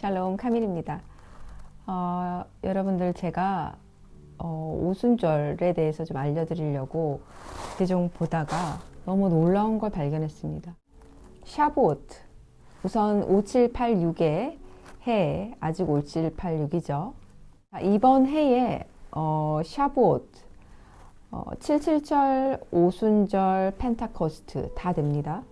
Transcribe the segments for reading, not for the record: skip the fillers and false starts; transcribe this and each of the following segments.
샬롬 카밀입니다. 여러분들 제가 오순절에 대해서 좀 알려드리려고 대종 보다가 너무 놀라운 걸 발견했습니다. 샤보트, 우선 5786의 해, 아직 5786이죠. 이번 해에 샤보트, 77절, 오순절, 펜타코스트 다 됩니다.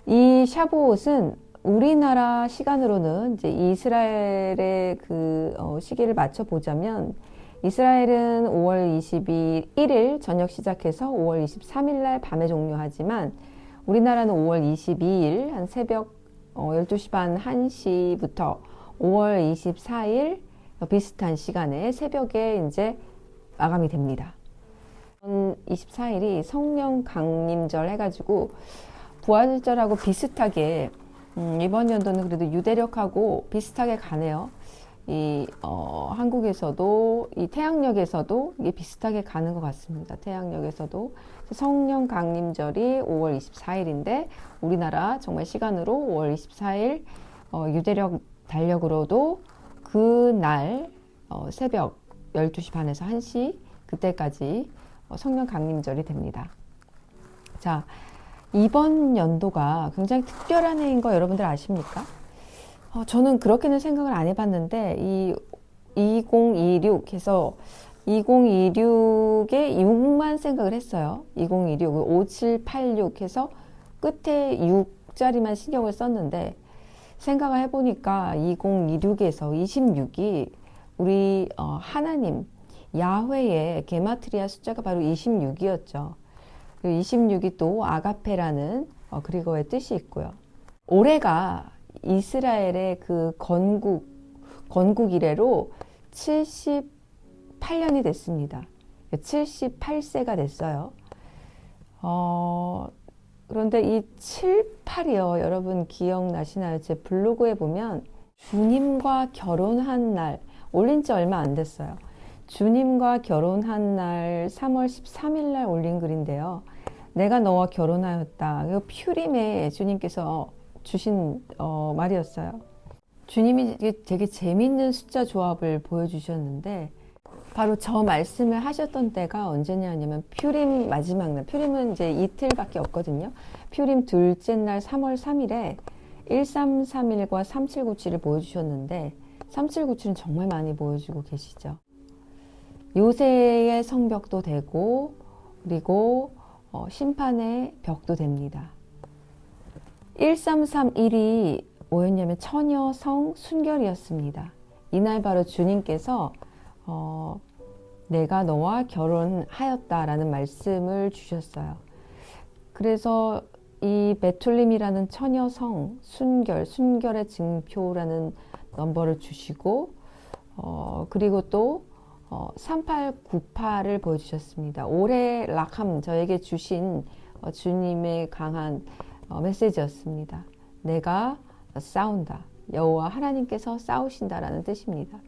이 샤보옷은 우리나라 시간으로는 이제 이스라엘의 시기를 맞춰 보자면 이스라엘은 5월 21일 저녁 시작해서 5월 23일 날 밤에 종료하지만 우리나라는 5월 22일 한 새벽 12시 반 1시부터 5월 24일 비슷한 시간에 새벽에 이제 마감이 됩니다. 24일이 성령 강림절 해가지고 부활절하고 비슷하게 이번 연도는 그래도 유대력하고 비슷하게 가네요. 한국에서도 이 태양력에서도 이게 비슷하게 가는 것 같습니다. 태양력에서도 성령 강림절이 5월 24일인데 우리나라 정말 시간으로 5월 24일 유대력 달력으로도 그날 새벽 12시 반에서 1시 그때까지 성령 강림절이 됩니다. 자, 이번 연도가 굉장히 특별한 해인 거 여러분들 아십니까? 저는 그렇게는 생각을 안 해봤는데 이 2026 해서 2026에 6만 생각을 했어요. 2026, 5786 해서 끝에 6자리만 신경을 썼는데 생각을 해보니까 2026에서 26이 우리 하나님 야훼의 게마트리아 숫자가 바로 26이었죠. 26이 또 아가페라는 그리고의 뜻이 있고요. 올해가 이스라엘의 건국 이래로 78년이 됐습니다. 78세가 됐어요. 그런데 이 7, 8이요. 여러분 기억나시나요? 제 블로그에 보면 주님과 결혼한 날 올린 지 얼마 안 됐어요. 주님과 결혼한 날 3월 13일 날 올린 글인데요. 내가 너와 결혼하였다. 이거 퓨림에 주님께서 주신 말이었어요. 주님이 되게 재밌는 숫자 조합을 보여주셨는데 바로 저 말씀을 하셨던 때가 언제냐 하면 퓨림 마지막 날. 퓨림은 이제 이틀밖에 없거든요. 퓨림 둘째 날 3월 3일에 1331과 3797을 보여주셨는데 3797은 정말 많이 보여주고 계시죠. 요새의 성벽도 되고 그리고 심판의 벽도 됩니다. 1331이 뭐였냐면 처녀성 순결이었습니다. 이날 바로 주님께서 내가 너와 결혼하였다라는 말씀을 주셨어요. 그래서 이 베툴림이라는 처녀성 순결의 증표라는 넘버를 주시고 그리고 또 3898을 보여주셨습니다. 올해 락함 저에게 주신 주님의 강한 메시지였습니다. 내가 싸운다. 여호와 하나님께서 싸우신다라는 뜻입니다.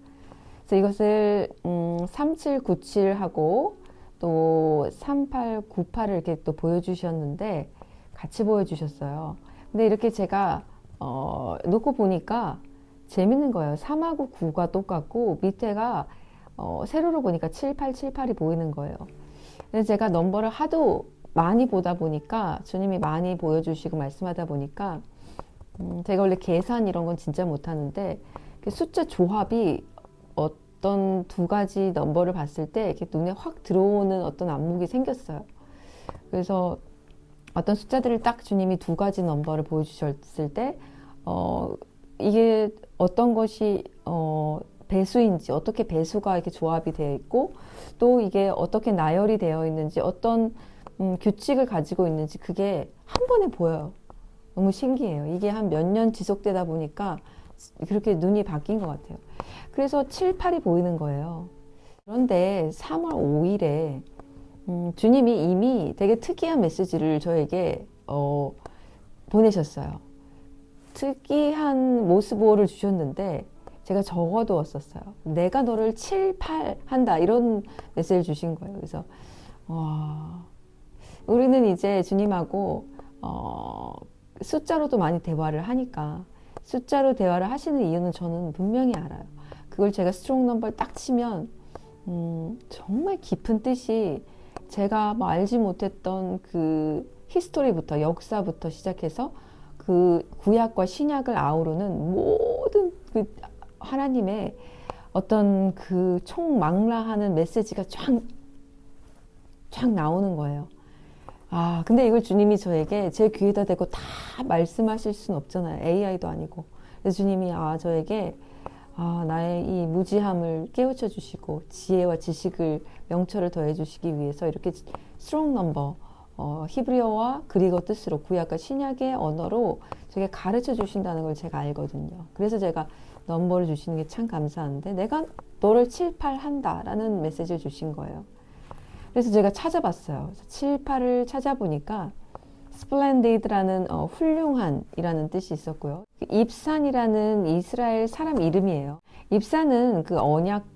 그래서 이것을 3797하고 또 3898을 이렇게 또 보여주셨는데 같이 보여주셨어요. 근데 이렇게 제가 놓고 보니까 재밌는 거예요. 3하고 9가 똑같고 밑에가 세로로 보니까 7878이 보이는 거예요. 근데 제가 넘버를 하도 많이 보다 보니까 주님이 많이 보여주시고 말씀하다 보니까 제가 원래 계산 이런 건 진짜 못하는데 숫자 조합이 어떤 두 가지 넘버를 봤을 때 이렇게 눈에 확 들어오는 어떤 안목이 생겼어요. 그래서 어떤 숫자들을 딱 주님이 두 가지 넘버를 보여주셨을 때 이게 어떤 것이 배수인지 어떻게 배수가 이렇게 조합이 되어 있고 또 이게 어떻게 나열이 되어 있는지 어떤 규칙을 가지고 있는지 그게 한 번에 보여요. 너무 신기해요. 이게 한 몇 년 지속되다 보니까 그렇게 눈이 바뀐 것 같아요. 그래서 7, 8이 보이는 거예요. 그런데 3월 5일에 주님이 이미 되게 특이한 메시지를 저에게 보내셨어요. 특이한 모습을 주셨는데 제가 적어두었었어요. 내가 너를 7, 8 한다. 이런 메시지를 주신 거예요. 그래서 우리는 이제 주님하고 숫자로도 많이 대화를 하니까 숫자로 대화를 하시는 이유는 저는 분명히 알아요. 그걸 제가 스트롱 넘버를 딱 치면 정말 깊은 뜻이 제가 뭐 알지 못했던 그 히스토리부터 역사부터 시작해서 그 구약과 신약을 아우르는 모든 그 하나님의 어떤 그 총망라하는 메시지가 쫙 나오는 거예요. 아, 근데 이걸 주님이 저에게 제 귀에다 대고 다 말씀하실 수는 없잖아요. AI도 아니고. 그래서 주님이 저에게 나의 이 무지함을 깨우쳐 주시고 지혜와 지식을 명철을 더해 주시기 위해서 이렇게 스트롱 넘버 히브리어와 그리고 뜻으로 구약과 신약의 언어로 제게 가르쳐 주신다는 걸 제가 알거든요. 그래서 제가 넘버를 주시는 게 참 감사한데 내가 너를 7, 8 한다 라는 메시지를 주신 거예요. 그래서 제가 찾아봤어요. 7, 8을 찾아보니까 splendid라는 훌륭한 이라는 뜻이 있었고요. 입산이라는 이스라엘 사람 이름이에요. 입산은 그 언약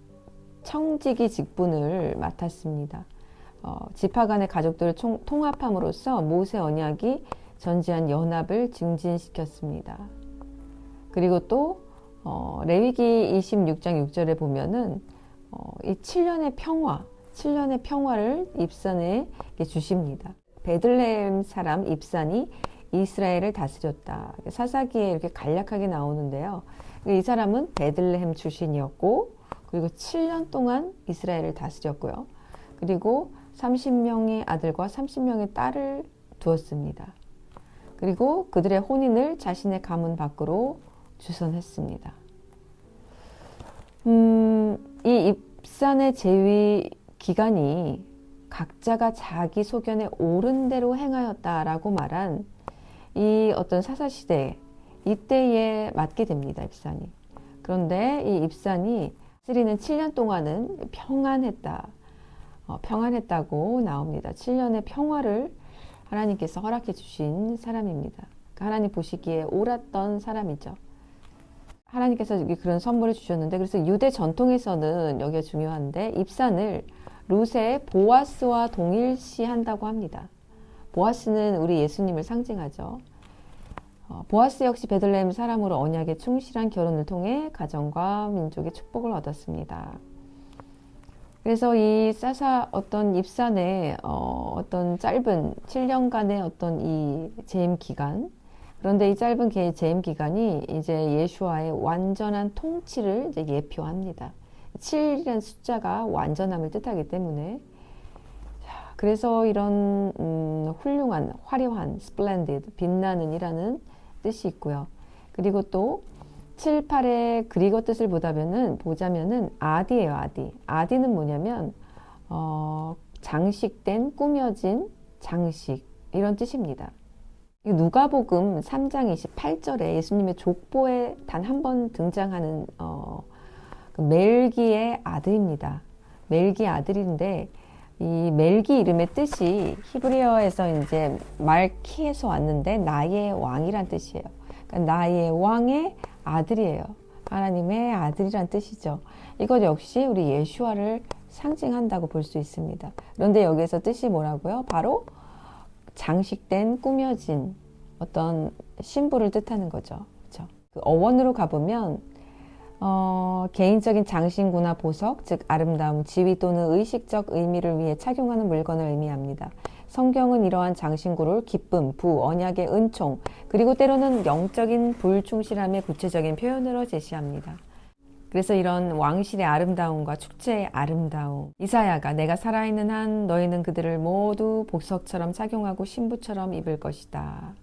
청지기 직분을 맡았습니다. 지파 간의 가족들을 통합함으로써 모세 언약이 전지한 연합을 증진시켰습니다. 그리고 또 레위기 26장 6절에 보면은 이 7년의 평화를 입산에 주십니다. 베들레헴 사람 입산이 이스라엘을 다스렸다. 사사기에 이렇게 간략하게 나오는데요. 이 사람은 베들레헴 출신이었고 그리고 7년 동안 이스라엘을 다스렸고요. 그리고 30명의 아들과 30명의 딸을 두었습니다. 그리고 그들의 혼인을 자신의 가문 밖으로 주선했습니다. 이 입산의 제위 기간이 각자가 자기 소견에 옳은 대로 행하였다라고 말한 이 어떤 사사시대 이때에 맞게 됩니다. 입산이. 그런데 이 입산이 쓰리는 7년 동안은 평안했다고 나옵니다. 7년의 평화를 하나님께서 허락해 주신 사람입니다. 그러니까 하나님 보시기에 옳았던 사람이죠. 하나님께서 그런 선물을 주셨는데 그래서 유대 전통에서는 여기가 중요한데 입산을 룻의 보아스와 동일시한다고 합니다. 보아스는 우리 예수님을 상징하죠. 보아스 역시 베들레헴 사람으로 언약에 충실한 결혼을 통해 가정과 민족의 축복을 얻었습니다. 그래서 이 어떤 입산의 어떤 짧은 7년간의 어떤 이 재임 기간, 그런데 이 짧은 재임 기간이 이제 예수와의 완전한 통치를 이제 예표합니다. 7이라는 숫자가 완전함을 뜻하기 때문에 그래서 이런 훌륭한, 화려한, splendid, 빛나는 이라는 뜻이 있고요. 그리고 또 7, 8의 그리고 뜻을 보자면은 아디예요. 아디는 뭐냐면 장식된, 꾸며진 장식 이런 뜻입니다. 누가복음 3장 28절에 예수님의 족보에 단 한 번 등장하는 멜기의 아들입니다. 멜기 아들인데 이 멜기 이름의 뜻이 히브리어에서 이제 말키에서 왔는데 나의 왕이란 뜻이에요. 그러니까 나의 왕의 아들이에요. 하나님의 아들이란 뜻이죠. 이것 역시 우리 예수와를 상징한다고 볼 수 있습니다. 그런데 여기에서 뜻이 뭐라고요? 바로 장식된, 꾸며진 어떤 신부를 뜻하는 거죠. 그렇죠? 그 어원으로 가보면 개인적인 장신구나 보석, 즉 아름다움, 지위 또는 의식적 의미를 위해 착용하는 물건을 의미합니다. 성경은 이러한 장신구를 기쁨, 부, 언약의 은총, 그리고 때로는 영적인 불충실함의 구체적인 표현으로 제시합니다. 그래서 이런 왕실의 아름다움과 축제의 아름다움, 이사야가 내가 살아있는 한 너희는 그들을 모두 복석처럼 착용하고 신부처럼 입을 것이다.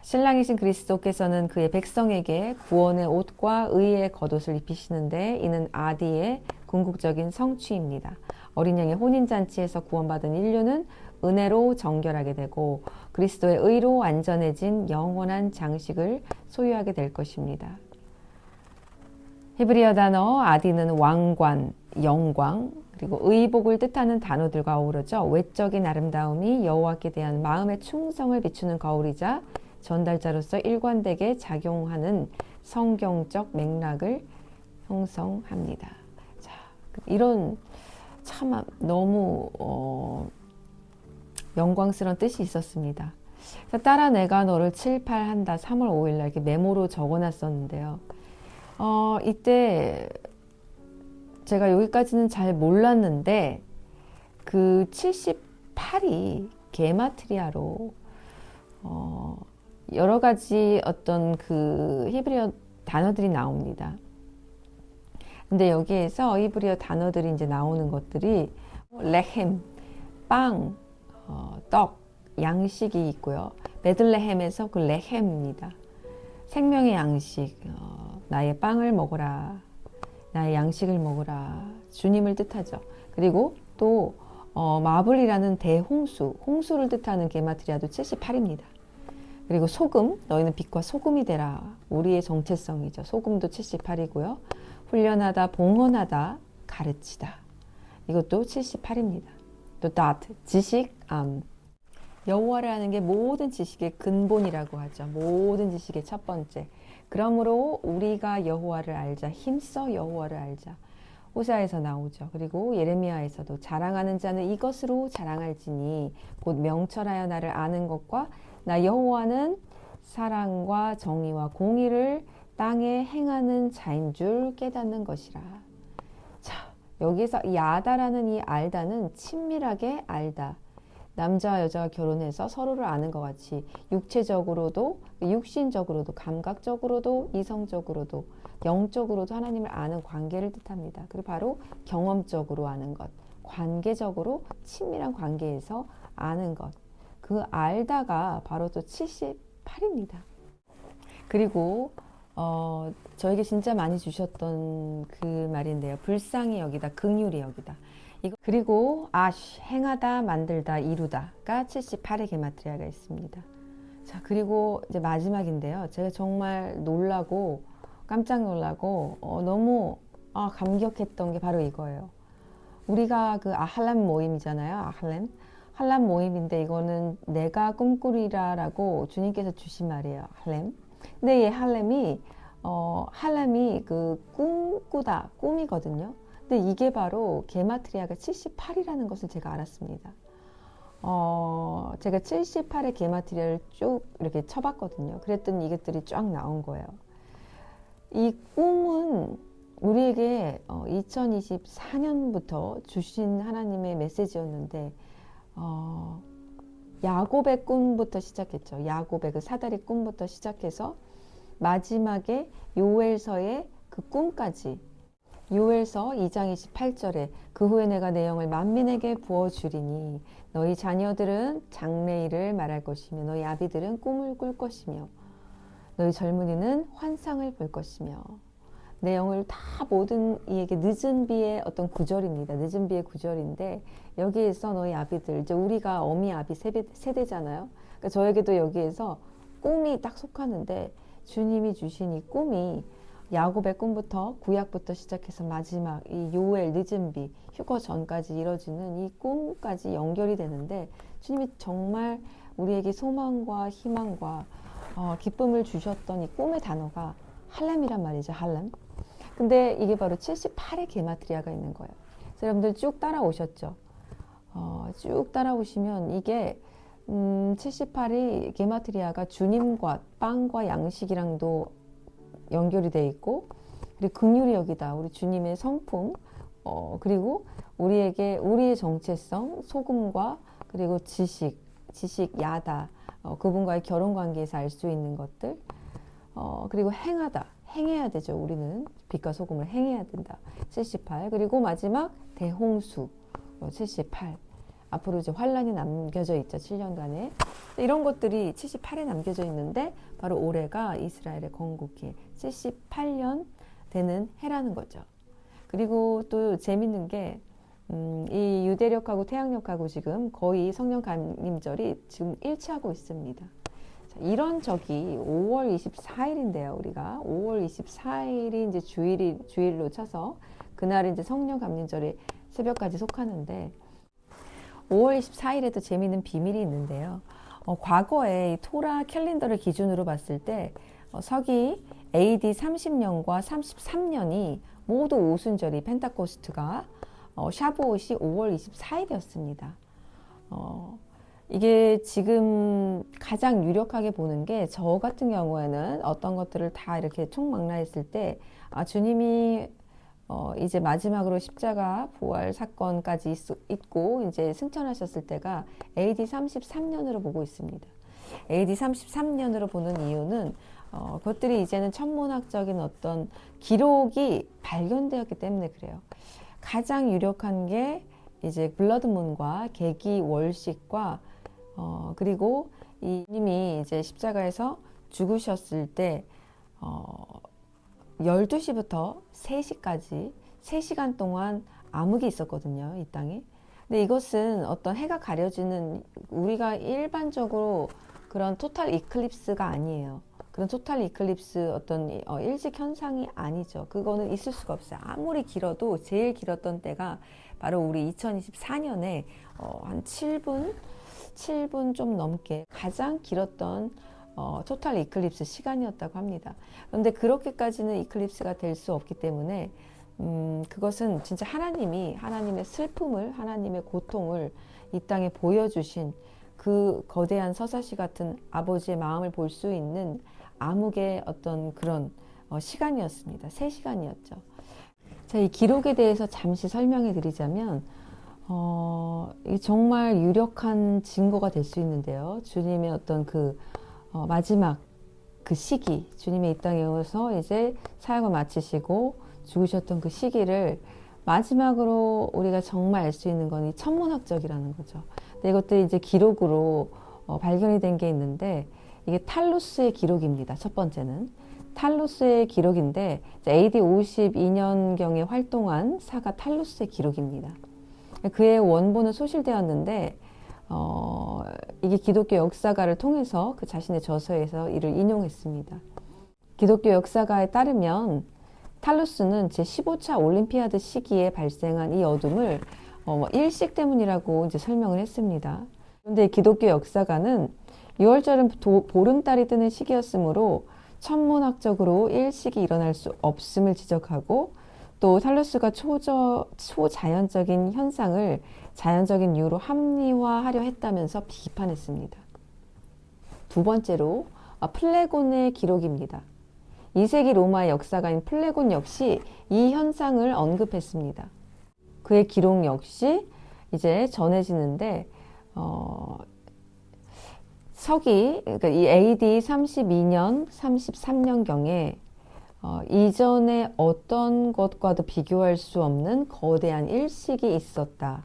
신랑이신 그리스도께서는 그의 백성에게 구원의 옷과 의의 겉옷을 입히시는데 이는 아디의 궁극적인 성취입니다. 어린 양의 혼인잔치에서 구원받은 인류는 은혜로 정결하게 되고 그리스도의 의로 완전해진 영원한 장식을 소유하게 될 것입니다. 히브리어 단어 아디는 왕관, 영광, 그리고 의복을 뜻하는 단어들과 어우러져 외적인 아름다움이 여호와께 대한 마음의 충성을 비추는 거울이자 전달자로서 일관되게 작용하는 성경적 맥락을 형성합니다. 자, 이런 참 너무 영광스러운 뜻이 있었습니다. 그래서 따라 내가 너를 칠팔한다 3월 5일 날 이렇게 메모로 적어놨었는데요. 이때 제가 여기까지는 잘 몰랐는데 그 78이 게마트리아로 여러 가지 어떤 그 히브리어 단어들이 나옵니다. 근데 여기에서 히브리어 단어들이 이제 나오는 것들이 레헴, 빵, 떡, 양식이 있고요. 베들레헴에서 그 레헴입니다. 생명의 양식, 나의 빵을 먹어라, 나의 양식을 먹어라, 주님을 뜻하죠. 그리고 또 마블이라는 대홍수, 홍수를 뜻하는 게마트리아도 78입니다. 그리고 소금, 너희는 빛과 소금이 되라, 우리의 정체성이죠. 소금도 78이고요. 훈련하다, 봉헌하다, 가르치다, 이것도 78입니다. 또 dot, 지식, 여호와를 아는 게 모든 지식의 근본이라고 하죠. 모든 지식의 첫 번째. 그러므로 우리가 여호와를 알자, 힘써 여호와를 알자. 호세아에서 나오죠. 그리고 예레미야에서도 자랑하는 자는 이것으로 자랑할지니 곧 명철하여 나를 아는 것과 나 여호와는 사랑과 정의와 공의를 땅에 행하는 자인 줄 깨닫는 것이라. 자, 여기서 야다라는 이 알다는 친밀하게 알다. 남자와 여자가 결혼해서 서로를 아는 것 같이 육체적으로도, 육신적으로도, 감각적으로도, 이성적으로도, 영적으로도 하나님을 아는 관계를 뜻합니다. 그리고 바로 경험적으로 아는 것, 관계적으로 친밀한 관계에서 아는 것. 그 알다가 바로 또 78입니다. 그리고 저에게 진짜 많이 주셨던 그 말인데요. 불쌍히 여기다, 긍휼히 여기다. 그리고 행하다, 만들다, 이루다가 78의 게마트리아가 있습니다. 자, 그리고 이제 마지막인데요. 제가 정말 놀라고 깜짝 놀라고 너무 감격했던 게 바로 이거예요. 우리가 그 아할람 모임이잖아요. 할람 모임인데 이거는 내가 꿈꾸리라라고 주님께서 주신 말이에요. 할렘. 근데 이 할렘이 그 꿈꾸다, 꿈이거든요. 근데 이게 바로 게마트리아가 78이라는 것을 제가 알았습니다. 제가 78의 게마트리아를 쭉 이렇게 쳐봤거든요. 그랬더니 이것들이 쫙 나온 거예요. 이 꿈은 우리에게 2024년부터 주신 하나님의 메시지였는데 야곱의 꿈부터 시작했죠. 야곱의 그 사다리 꿈부터 시작해서 마지막에 요엘서의 그 꿈까지, 요엘서 2장 28절에 그 후에 내가 내 영을 만민에게 부어주리니 너희 자녀들은 장래일을 말할 것이며 너희 아비들은 꿈을 꿀 것이며 너희 젊은이는 환상을 볼 것이며, 내 영을 다 모든 이에게 늦은 비의 어떤 구절입니다. 늦은 비의 구절인데 여기에서 너희 아비들, 이제 우리가 어미 아비 세대잖아요. 그러니까 저에게도 여기에서 꿈이 딱 속하는데 주님이 주신 이 꿈이 야곱의 꿈부터 구약부터 시작해서 마지막 이 요엘 늦은 비 휴거 전까지 이뤄지는 이 꿈까지 연결이 되는데 주님이 정말 우리에게 소망과 희망과 기쁨을 주셨던 이 꿈의 단어가 할렘이란 말이죠. 할렘. 근데 이게 바로 78의 게마트리아가 있는 거예요. 그래서 여러분들 쭉 따라오셨죠. 쭉 따라오시면 이게 78이 게마트리아가 주님과 빵과 양식이랑도 연결이 돼 있고, 그리고 긍휼히 여기다, 우리 주님의 성품, 그리고 우리에게 우리의 정체성, 소금과 그리고 지식 야다, 그분과의 결혼 관계에서 알 수 있는 것들, 그리고 행하다, 행해야 되죠. 우리는 빛과 소금을 행해야 된다. 78. 그리고 마지막 대홍수 78. 앞으로 이제 환란이 남겨져 있죠. 7년간에. 이런 것들이 78에 남겨져 있는데 바로 올해가 이스라엘의 건국기 78년 되는 해라는 거죠. 그리고 또 재밌는 게 이 유대력하고 태양력하고 지금 거의 성령 감림절이 지금 일치하고 있습니다. 자, 이런 적이 5월 24일인데요. 우리가 5월 24일이 이제 주일로 쳐서 그날이 이제 성령 감림절이 새벽까지 속하는데 5월 24일에도 재미있는 비밀이 있는데요. 과거에 이 토라 캘린더를 기준으로 봤을 때 서기 AD 30년과 33년이 모두 오순절이 펜타코스트가 샤브옷이 5월 24일이었습니다. 이게 지금 가장 유력하게 보는 게 저 같은 경우에는 어떤 것들을 다 이렇게 총망라했을 때 주님이 이제 마지막으로 십자가 부활 사건까지 있고 이제 승천하셨을 때가 AD 33년으로 보고 있습니다. AD 33년으로 보는 이유는 그것들이 이제는 천문학적인 어떤 기록이 발견되었기 때문에 그래요. 가장 유력한 게 이제 블러드문과 계기 월식과 그리고 이님이 이제 십자가에서 죽으셨을 때 12시부터 3시까지 3시간 동안 암흑이 있었거든요, 이 땅에. 근데 이것은 어떤 해가 가려지는 우리가 일반적으로 그런 토탈 이클립스가 아니에요. 그런 토탈 이클립스 어떤 일식 현상이 아니죠. 그거는 있을 수가 없어요. 아무리 길어도 제일 길었던 때가 바로 우리 2024년에 한 7분 좀 넘게 가장 길었던 토탈 이클립스 시간이었다고 합니다. 그런데 그렇게까지는 이클립스가 될 수 없기 때문에 그것은 진짜 하나님의 슬픔을, 하나님의 고통을 이 땅에 보여주신 그 거대한 서사시 같은 아버지의 마음을 볼 수 있는 암흑의 어떤 그런 시간이었습니다. 3시간이었죠. 자, 이 기록에 대해서 잠시 설명해 드리자면 정말 유력한 증거가 될 수 있는데요. 주님의 어떤 그 마지막 그 시기, 주님의 이 땅에 오셔서 이제 사역을 마치시고 죽으셨던 그 시기를 마지막으로 우리가 정말 알 수 있는 건 이 천문학적이라는 거죠. 근데 이것들이 이제 기록으로 발견이 된 게 있는데 이게 탈루스의 기록입니다. 첫 번째는 탈루스의 기록인데 AD 52년경에 활동한 사가 탈루스의 기록입니다. 그의 원본은 소실되었는데 이게 기독교 역사가를 통해서 그 자신의 저서에서 이를 인용했습니다. 기독교 역사가에 따르면 탈루스는 제15차 올림피아드 시기에 발생한 이 어둠을 일식 때문이라고 이제 설명을 했습니다. 그런데 기독교 역사가는 6월절은 보름달이 뜨는 시기였으므로 천문학적으로 일식이 일어날 수 없음을 지적하고 또 탈루스가 초자연적인 현상을 자연적인 이유로 합리화하려 했다면서 비판했습니다. 두 번째로 플레곤의 기록입니다. 2세기 로마의 역사가인 플레곤 역시 이 현상을 언급했습니다. 그의 기록 역시 이제 전해지는데 그러니까 이 AD 32년, 33년경에 이전의 어떤 것과도 비교할 수 없는 거대한 일식이 있었다.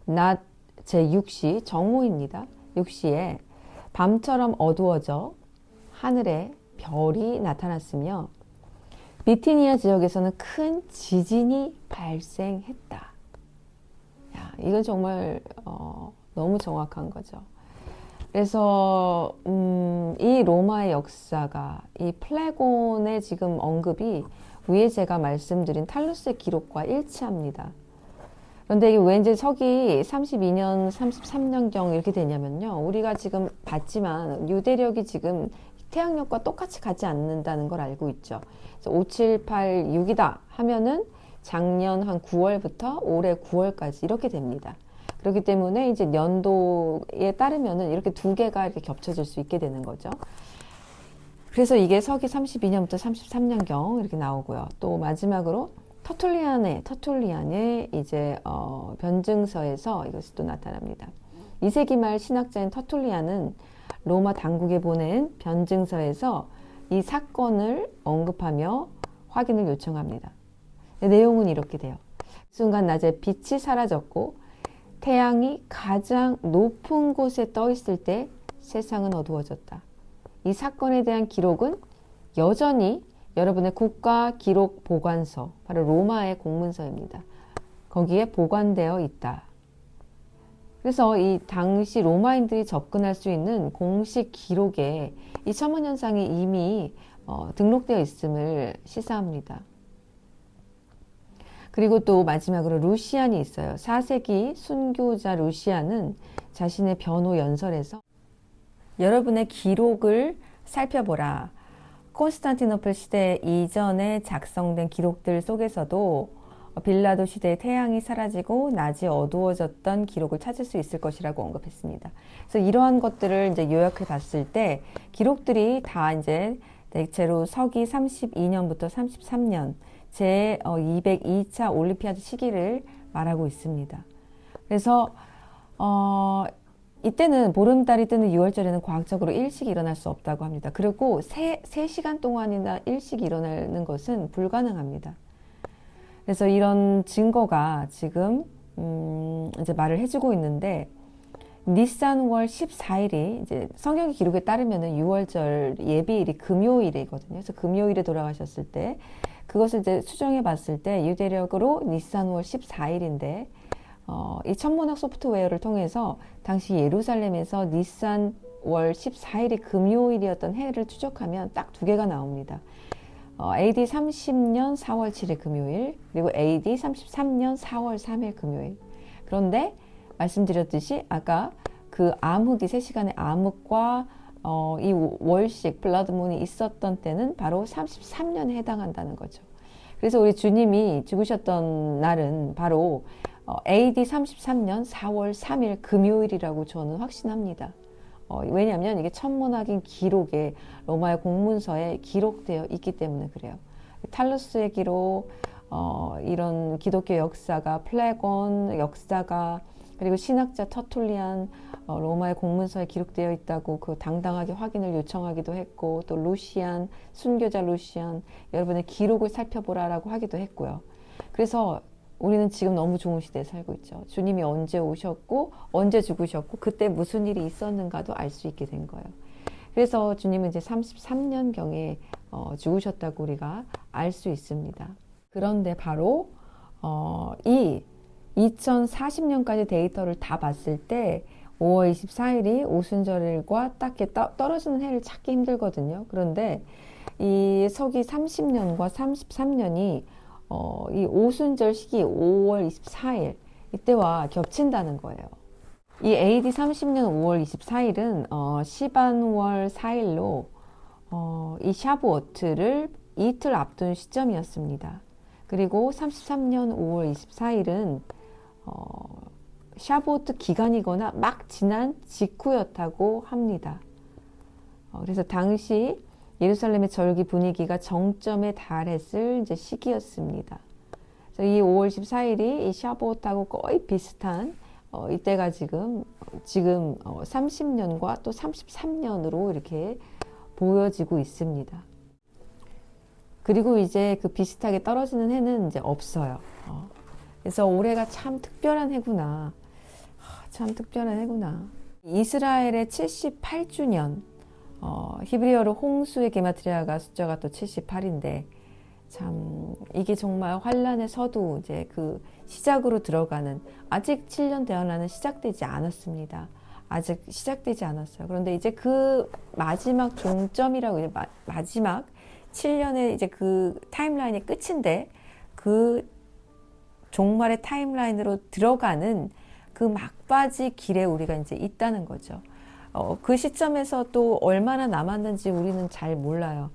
낮 제6시 정오입니다. 6시에 밤처럼 어두워져 하늘에 별이 나타났으며 비티니아 지역에서는 큰 지진이 발생했다. 야, 이건 정말 너무 정확한 거죠. 그래서 이 로마의 역사가 이 플레곤의 지금 언급이 위에 제가 말씀드린 탈루스의 기록과 일치합니다. 그런데 이게 왠지 서기 32년, 33년경 이렇게 되냐면요. 우리가 지금 봤지만 유대력이 지금 태양력과 똑같이 가지 않는다는 걸 알고 있죠. 그래서 5, 7, 8, 6이다 하면은 작년 한 9월부터 올해 9월까지 이렇게 됩니다. 그렇기 때문에 이제 연도에 따르면은 이렇게 두 개가 이렇게 겹쳐질 수 있게 되는 거죠. 그래서 이게 서기 32년부터 33년경 이렇게 나오고요. 또 마지막으로 터툴리안의 이제 변증서에서 이것이 또 나타납니다. 2세기 말 신학자인 터툴리안은 로마 당국에 보낸 변증서에서 이 사건을 언급하며 확인을 요청합니다. 내용은 이렇게 돼요. 순간 낮에 빛이 사라졌고 태양이 가장 높은 곳에 떠 있을 때 세상은 어두워졌다. 이 사건에 대한 기록은 여전히 여러분의 국가기록보관서, 바로 로마의 공문서입니다. 거기에 보관되어 있다. 그래서 이 당시 로마인들이 접근할 수 있는 공식 기록에 이 천문현상이 이미 등록되어 있음을 시사합니다. 그리고 또 마지막으로 루시안이 있어요. 4세기 순교자 루시안은 자신의 변호 연설에서 여러분의 기록을 살펴보라. 콘스탄티노플 시대 이전에 작성된 기록들 속에서도 빌라도 시대의 태양이 사라지고 낮이 어두워졌던 기록을 찾을 수 있을 것이라고 언급했습니다. 그래서 이러한 것들을 이제 요약해 봤을 때 기록들이 다 이제 대체로 서기 32년부터 33년 제 202차 올림피아드 시기를 말하고 있습니다. 그래서 이때는 보름달이 뜨는 6월절에는 과학적으로 일식이 일어날 수 없다고 합니다. 그리고 3시간 동안이나 일식이 일어나는 것은 불가능합니다. 그래서 이런 증거가 지금 이제 말을 해주고 있는데 니산월 14일이 이제 성경 기록에 따르면은 6월절 예비일이 금요일이거든요. 그래서 금요일에 돌아가셨을 때 그것을 이제 수정해 봤을 때 유대력으로 니산월 14일인데 이 천문학 소프트웨어를 통해서 당시 예루살렘에서 니산월 14일이 금요일이었던 해를 추적하면 딱 2개가 나옵니다. AD 30년 4월 7일 금요일, 그리고 AD 33년 4월 3일 금요일. 그런데 말씀드렸듯이 아까 그 암흑이 3시간의 암흑과 이 월식 블러드문이 있었던 때는 바로 33년에 해당한다는 거죠. 그래서 우리 주님이 죽으셨던 날은 바로 AD 33년 4월 3일 금요일이라고 저는 확신합니다. 왜냐하면 이게 천문학인 기록에 로마의 공문서에 기록되어 있기 때문에 그래요. 탈루스의 기록, 이런 기독교 역사가 플레곤 역사가 그리고 신학자 터툴리안 로마의 공문서에 기록되어 있다고 그 당당하게 확인을 요청하기도 했고 또 루시안 순교자 루시안 여러분의 기록을 살펴보라라고 하기도 했고요. 그래서 우리는 지금 너무 좋은 시대에 살고 있죠. 주님이 언제 오셨고 언제 죽으셨고 그때 무슨 일이 있었는가도 알 수 있게 된 거예요. 그래서 주님은 이제 33년경에 죽으셨다고 우리가 알 수 있습니다. 그런데 바로 이 2040년까지 데이터를 다 봤을 때 5월 24일이 오순절일과 딱 떨어지는 해를 찾기 힘들거든요. 그런데 이 서기 30년과 33년이 이 오순절 시기 5월 24일 이때와 겹친다는 거예요. 이 AD 30년 5월 24일은 시반월 4일로 이 샤부어트를 이틀 앞둔 시점이었습니다. 그리고 33년 5월 24일은 샤부어트 기간이거나 막 지난 직후였다고 합니다. 그래서 당시 예루살렘의 절기 분위기가 정점에 달했을 이제 시기였습니다. 그래서 이 5월 14일이 이 샤부엇하고 거의 비슷한 이때가 지금 30년과 또 33년으로 이렇게 보여지고 있습니다. 그리고 이제 그 비슷하게 떨어지는 해는 이제 없어요. 그래서 올해가 참 특별한 해구나. 참 특별한 해구나. 이스라엘의 78주년. 히브리어로 홍수의 게마트리아가 숫자가 또 78인데 참 이게 정말 환란의 서두 이제 그 시작으로 들어가는 아직 7년 대환란은 시작되지 않았습니다. 아직 시작되지 않았어요. 그런데 이제 그 마지막 종점이라고 이제 마지막 7년의 이제 그 타임라인의 끝인데 그 종말의 타임라인으로 들어가는 그 막바지 길에 우리가 이제 있다는 거죠. 그 시점에서 또 얼마나 남았는지 우리는 잘 몰라요.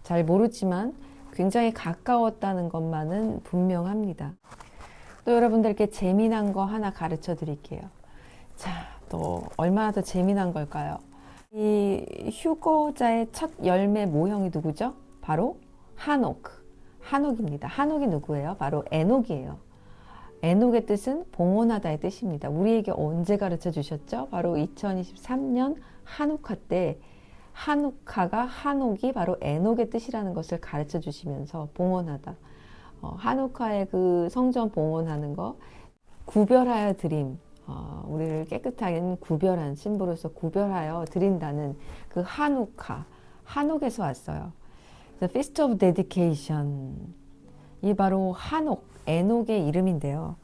잘 모르지만 굉장히 가까웠다는 것만은 분명합니다. 또 여러분들께 재미난 거 하나 가르쳐 드릴게요. 자, 또 얼마나 더 재미난 걸까요? 이 휴거자의 첫 열매 모형이 누구죠? 바로 한옥입니다. 한옥이 누구예요? 바로 에녹이에요. 에녹의 뜻은 봉헌하다의 뜻입니다. 우리에게 언제 가르쳐 주셨죠? 바로 2023년 한우카 때 한옥이 바로 에녹의 뜻이라는 것을 가르쳐 주시면서 봉헌하다. 한우카의 그 성전 봉헌하는 거 구별하여 드림. 우리를 깨끗하게 구별한 신부로서 구별하여 드린다는 그 한옥에서 왔어요. The Feast of Dedication. 이 바로 에녹의 이름인데요.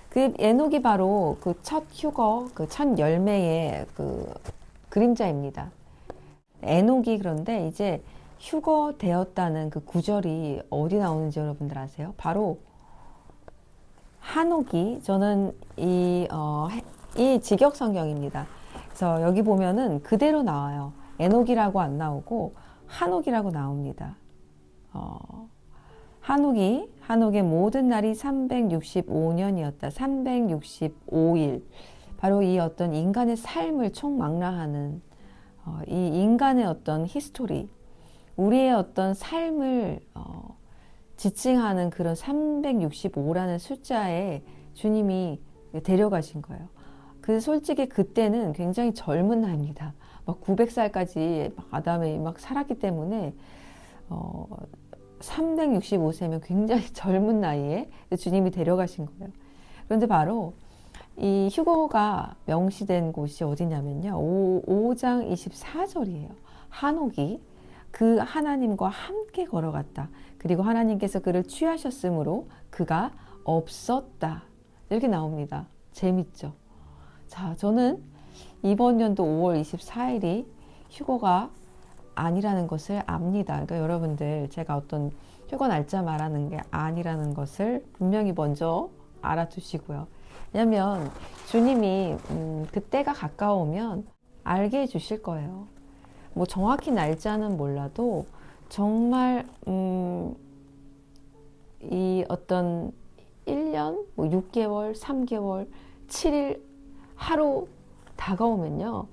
그 에녹이 바로 그 첫 휴거, 그 첫 열매의 그 그림자입니다. 에녹이 그런데 이제 휴거되었다는 그 구절이 어디 나오는지 여러분들 아세요? 바로 한옥이 저는 이 직역 성경입니다. 그래서 여기 보면은 그대로 나와요. 에녹이라고 안 나오고 한옥이라고 나옵니다. 한옥이 한옥의 모든 날이 365년이었다. 365일. 바로 이 어떤 인간의 삶을 총망라하는 이 인간의 어떤 히스토리, 우리의 어떤 삶을 지칭하는 그런 365라는 숫자에 주님이 데려가신 거예요. 그 솔직히 그때는 굉장히 젊은 나이입니다. 막 900살까지 아담이 막 살았기 때문에 365세면 굉장히 젊은 나이에 주님이 데려가신 거예요. 그런데 바로 이 휴거가 명시된 곳이 어디냐면요. 5장 24절이에요. 한옥이 그 하나님과 함께 걸어갔다. 그리고 하나님께서 그를 취하셨으므로 그가 없었다. 이렇게 나옵니다. 재밌죠? 자, 저는 이번 연도 5월 24일이 휴거가 아니라는 것을 압니다. 그러니까 여러분들 제가 어떤 휴거 날짜 말하는 게 아니라는 것을 분명히 먼저 알아두시고요. 왜냐하면 주님이 그때가 가까우면 알게 해주실 거예요. 뭐 정확히 날짜는 몰라도 정말 이 어떤 1년, 뭐 6개월, 3개월, 7일 하루 다가오면요.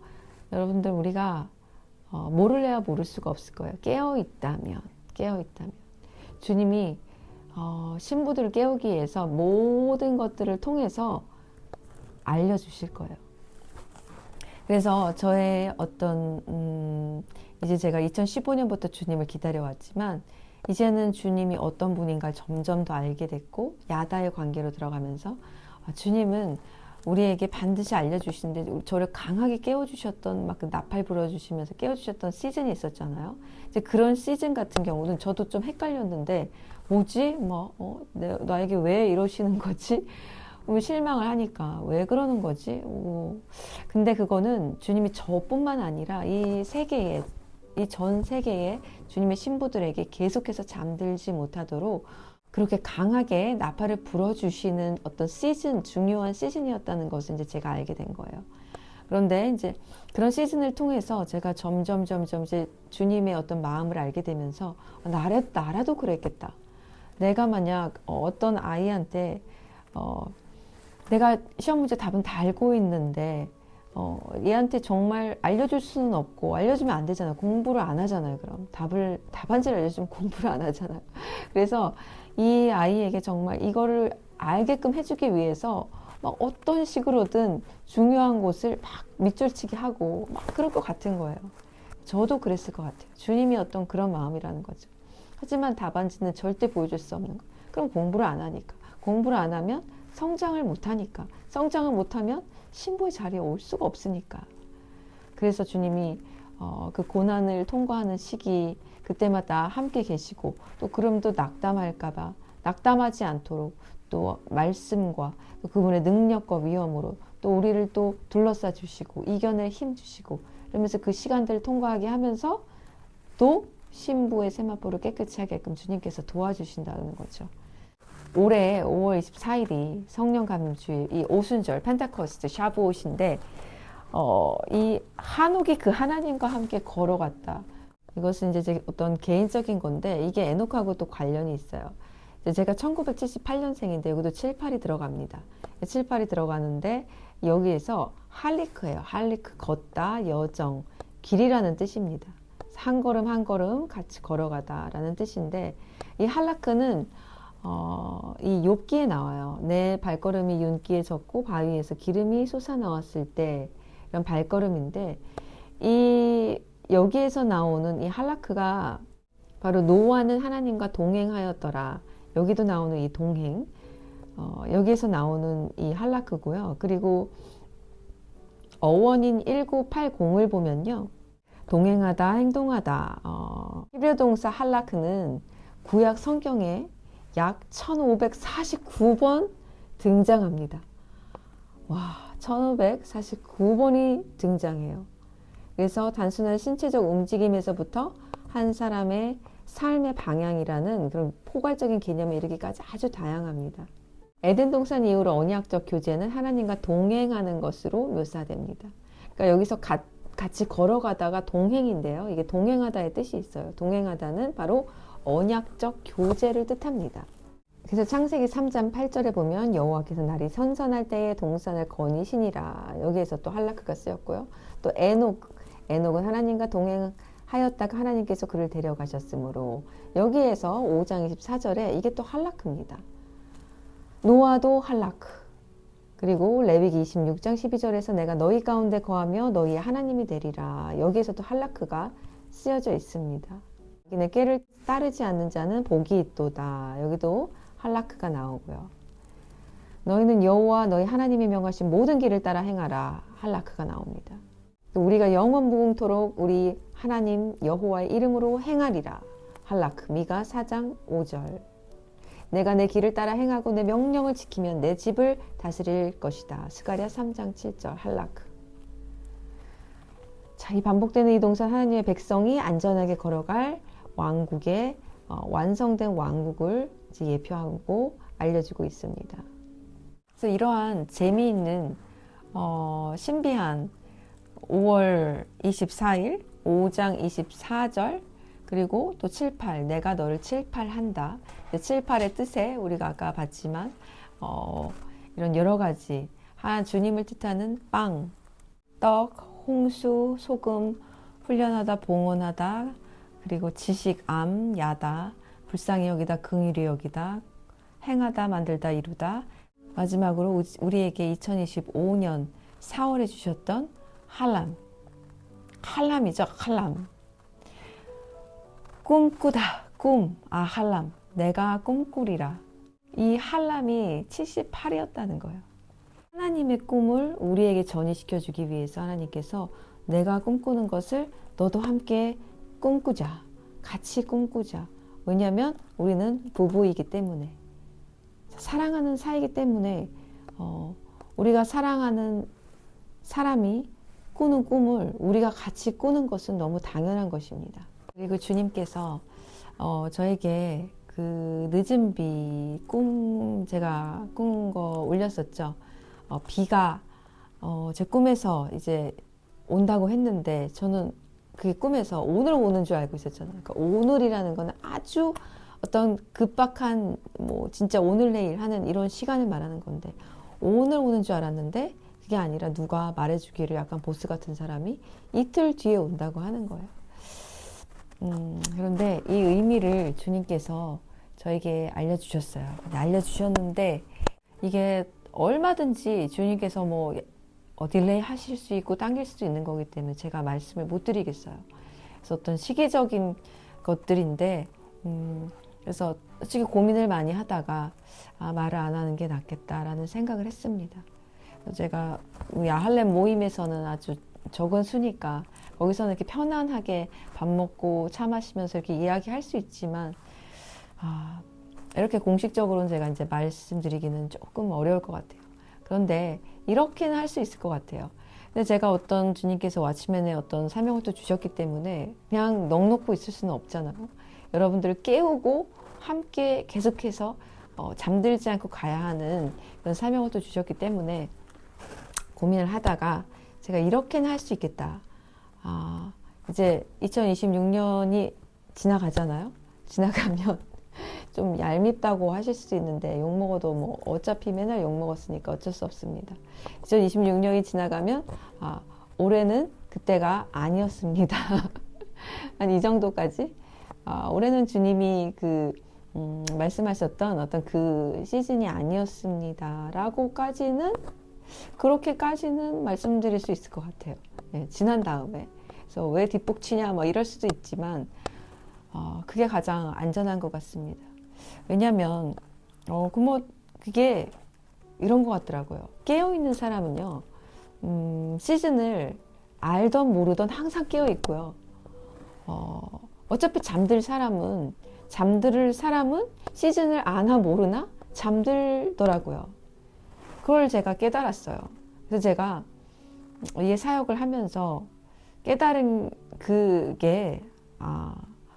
여러분들 우리가 모를래야 모를 수가 없을 거예요. 깨어 있다면 주님이 신부들을 깨우기 위해서 모든 것들을 통해서 알려주실 거예요. 그래서 저의 어떤 이제 제가 2015년부터 주님을 기다려왔지만 이제는 주님이 어떤 분인가 점점 더 알게 됐고 야다의 관계로 들어가면서 주님은 우리에게 반드시 알려주시는데 저를 강하게 깨워주셨던 막 그 나팔 불어주시면서 깨워주셨던 시즌이 있었잖아요. 이제 그런 시즌 같은 경우는 저도 좀 헷갈렸는데 뭐지? 나에게 왜 이러시는 거지? 실망을 하니까 왜 그러는 거지? 근데 그거는 주님이 저뿐만 아니라 이 세계에 이 전 세계의 주님의 신부들에게 계속해서 잠들지 못하도록 그렇게 강하게 나팔을 불어주시는 어떤 시즌, 중요한 시즌이었다는 것을 이제 제가 알게 된 거예요. 그런데 이제 그런 시즌을 통해서 제가 점점 이제 주님의 어떤 마음을 알게 되면서 나라도 그랬겠다. 내가 만약 어떤 아이한테 내가 시험 문제 답은 다 알고 있는데 얘한테 정말 알려줄 수는 없고 알려주면 안 되잖아요. 공부를 안 하잖아요. 그럼 답안지를 알려주면 공부를 안 하잖아요. 그래서 이 아이에게 정말 이거를 알게끔 해주기 위해서 막 어떤 식으로든 중요한 곳을 막 밑줄치기 하고 막 그럴 것 같은 거예요. 저도 그랬을 것 같아요. 주님이 어떤 그런 마음이라는 거죠. 하지만 답안지는 절대 보여줄 수 없는 거. 그럼 공부를 안 하니까. 공부를 안 하면 성장을 못 하니까. 성장을 못 하면 신부의 자리에 올 수가 없으니까. 그래서 주님이 그 고난을 통과하는 시기 그때마다 함께 계시고 또 그럼도 낙담할까봐 낙담하지 않도록 또 말씀과 또 그분의 능력과 위엄으로 또 우리를 또 둘러싸 주시고 이겨낼 힘 주시고 그러면서 그 시간들을 통과하게 하면서 또 신부의 세마포를 깨끗이 하게끔 주님께서 도와주신다는 거죠. 올해 5월 24일이 성령 감주일, 이 오순절, 펜테코스트, 샤브옷인데 이 한옥이 그 하나님과 함께 걸어갔다. 이것은 이제 제 어떤 개인적인 건데 이게 에녹하고 또 관련이 있어요. 제가 1978년생인데 여기도 7, 8이 들어갑니다. 7, 8이 들어가는데 여기에서 할리크예요. 할리크, 걷다, 여정, 길이라는 뜻입니다. 한 걸음 한 걸음 같이 걸어가다라는 뜻인데 이 할라크는 이 욥기에 나와요. 내 발걸음이 윤기에 젖고 바위에서 기름이 솟아나왔을 때 이런 발걸음인데 이 여기에서 나오는 이 할라크가 바로 노아는 하나님과 동행하였더라. 여기도 나오는 이 동행 여기에서 나오는 이 할라크고요. 그리고 어원인 1980을 보면요. 동행하다, 행동하다 히브리 동사 할라크는 구약 성경에 약 1549번 등장합니다. 와, 1549번이 등장해요. 그래서 단순한 신체적 움직임에서부터 한 사람의 삶의 방향이라는 그런 포괄적인 개념에 이르기까지 아주 다양합니다. 에덴 동산 이후로 언약적 교제는 하나님과 동행하는 것으로 묘사됩니다. 그러니까 여기서 같이 걸어가다가 동행인데요. 이게 동행하다의 뜻이 있어요. 동행하다는 바로 언약적 교제를 뜻합니다. 그래서 창세기 3장 8절에 보면 여호와께서 날이 선선할 때에 동산을 거니시니라. 여기에서 또 할라크가 쓰였고요. 또 에녹은 하나님과 동행하였다가 하나님께서 그를 데려가셨으므로, 여기에서 5장 24절에 이게 또 할라크입니다. 노아도 할라크. 그리고 레위기 26장 12절에서 내가 너희 가운데 거하며 너희의 하나님이 되리라. 여기에서도 할라크가 쓰여져 있습니다. 내 꾀를 따르지 않는 자는 복이 있도다. 여기도 할라크가 나오고요. 너희는 여호와 너희 하나님이 명하신 모든 길을 따라 행하라. 할라크가 나옵니다. 우리가 영원 무궁토록 우리 하나님 여호와의 이름으로 행하리라. 할라크. 미가 4장 5절. 내가 내 길을 따라 행하고 내 명령을 지키면 내 집을 다스릴 것이다. 스가랴 3장 7절. 할라크. 자, 이 반복되는 이 동산, 하나님의 백성이 안전하게 걸어갈 왕국의 완성된 왕국을 이제 예표하고 알려주고 있습니다. 그래서 이러한 재미있는 신비한 5월 24일 5장 24절, 그리고 또 7, 8, 내가 너를 7, 8 한다. 7, 8의 뜻에 우리가 아까 봤지만 이런 여러 가지 주님을 뜻하는 빵, 떡, 홍수, 소금, 훈련하다, 봉헌하다, 그리고 지식, 암, 야다, 불쌍히 여기다, 긍휼히 여기다, 행하다, 만들다, 이루다. 마지막으로 우리에게 2025년 4월에 주셨던 할람. 할람이죠. 할람. 꿈꾸다. 꿈. 할람. 내가 꿈꾸리라. 이 할람이 78이었다는 거예요. 하나님의 꿈을 우리에게 전이시켜주기 위해서 하나님께서 내가 꿈꾸는 것을 너도 함께 꿈꾸자. 같이 꿈꾸자. 왜냐하면 우리는 부부이기 때문에, 사랑하는 사이이기 때문에 우리가 사랑하는 사람이 꾸는 꿈을 우리가 같이 꾸는 것은 너무 당연한 것입니다. 그리고 주님께서 저에게 그 늦은 비 꿈 제가 꾼 거 올렸었죠. 비가 제 꿈에서 이제 온다고 했는데 저는 그게 꿈에서 오늘 오는 줄 알고 있었잖아요. 그러니까 오늘이라는 거는 아주 어떤 급박한 진짜 오늘 내일 하는 이런 시간을 말하는 건데, 오늘 오는 줄 알았는데 그게 아니라 누가 말해주기를, 약간 보스 같은 사람이 이틀 뒤에 온다고 하는 거예요. 그런데 이 의미를 주님께서 저에게 알려주셨어요. 알려주셨는데 이게 얼마든지 주님께서 딜레이 하실 수 있고 당길 수도 있는 거기 때문에 제가 말씀을 못 드리겠어요. 그래서 어떤 시기적인 것들인데 그래서 솔직히 고민을 많이 하다가 말을 안 하는 게 낫겠다라는 생각을 했습니다. 제가 야할렘 모임에서는 아주 적은 수니까 거기서는 이렇게 편안하게 밥 먹고 차 마시면서 이렇게 이야기할 수 있지만 이렇게 공식적으로는 제가 이제 말씀드리기는 조금 어려울 것 같아요. 그런데 이렇게는 할 수 있을 것 같아요. 근데 제가 어떤 주님께서 왓츠맨의 어떤 사명을 또 주셨기 때문에 그냥 넋놓고 있을 수는 없잖아요. 여러분들을 깨우고 함께 계속해서 잠들지 않고 가야 하는 그런 사명을 또 주셨기 때문에 고민을 하다가 제가 이렇게는 할 수 있겠다. 이제 2026년이 지나가잖아요. 지나가면 좀 얄밉다고 하실 수도 있는데 욕먹어도 어차피 맨날 욕먹었으니까 어쩔 수 없습니다. 2026년이 지나가면 올해는 그때가 아니었습니다. 한 이 정도까지 올해는 주님이 말씀하셨던 어떤 그 시즌이 아니었습니다 라고까지는, 그렇게까지는 말씀드릴 수 있을 것 같아요. 네, 지난 다음에. 그래서 왜 뒷북치냐 이럴 수도 있지만 그게 가장 안전한 것 같습니다. 왜냐하면 그게 이런 것 같더라고요. 깨어있는 사람은요, 시즌을 알던 모르던 항상 깨어있고요. 어차피 잠들 사람은 시즌을 아나 모르나 잠들더라고요. 그걸 제가 깨달았어요. 그래서 제가 이 사역을 하면서 깨달은 그게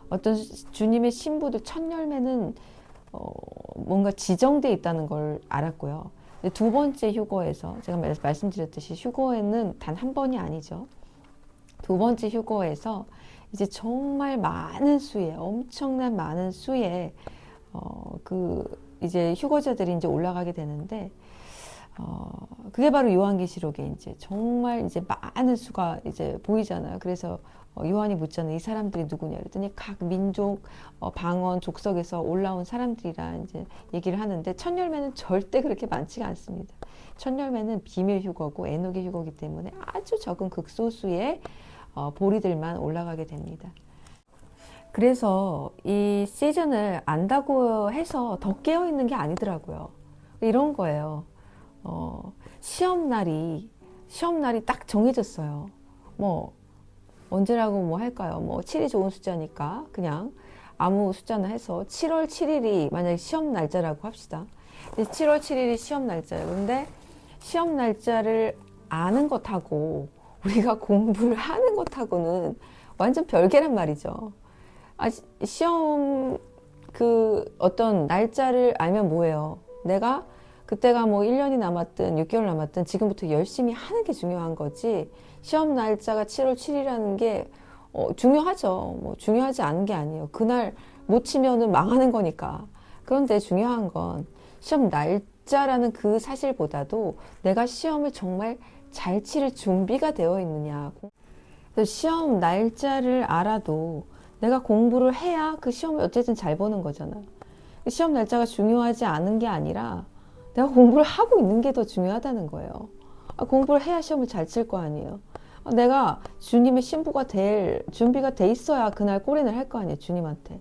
어떤 주님의 신부들 첫 열매는 뭔가 지정되어 있다는 걸 알았고요. 두 번째 휴거에서 제가 말씀드렸듯이 휴거에는 단 한 번이 아니죠. 두 번째 휴거에서 이제 정말 많은 수의, 엄청난 많은 수의 이제 휴거자들이 이제 올라가게 되는데, 그게 바로 요한계시록에 이제 정말 이제 많은 수가 이제 보이잖아요. 그래서 요한이 묻잖아요. 이 사람들이 누구냐? 그랬더니 각 민족, 방언, 족속에서 올라온 사람들이라 이제 얘기를 하는데, 첫 열매는 절대 그렇게 많지가 않습니다. 첫 열매는 비밀 휴거고 에녹의 휴거이기 때문에 아주 적은 극소수의 보리들만 올라가게 됩니다. 그래서 이 시즌을 안다고 해서 더 깨어 있는 게 아니더라고요. 이런 거예요. 시험날이 딱 정해졌어요. 뭐 언제라고 뭐 할까요? 뭐 7이 좋은 숫자니까 그냥 아무 숫자나 해서 7월 7일이 만약에 시험 날짜라고 합시다. 7월 7일이 시험 날짜예요. 근데 시험 날짜를 아는 것하고 우리가 공부를 하는 것하고는 완전 별개란 말이죠. 시험 어떤 날짜를 알면 뭐예요? 내가 그때가 뭐 1년이 남았든 6개월 남았든 지금부터 열심히 하는 게 중요한 거지, 시험 날짜가 7월 7일이라는 게 중요하죠. 뭐 중요하지 않은 게 아니에요. 그날 못 치면은 망하는 거니까. 그런데 중요한 건 시험 날짜라는 그 사실보다도 내가 시험을 정말 잘 칠 준비가 되어 있느냐. 시험 날짜를 알아도 내가 공부를 해야 그 시험을 어쨌든 잘 보는 거잖아. 시험 날짜가 중요하지 않은 게 아니라 내가 공부를 하고 있는 게 더 중요하다는 거예요. 공부를 해야 시험을 잘 칠 거 아니에요. 내가 주님의 신부가 될 준비가 돼 있어야 그날 꼬린을 할 거 아니에요, 주님한테.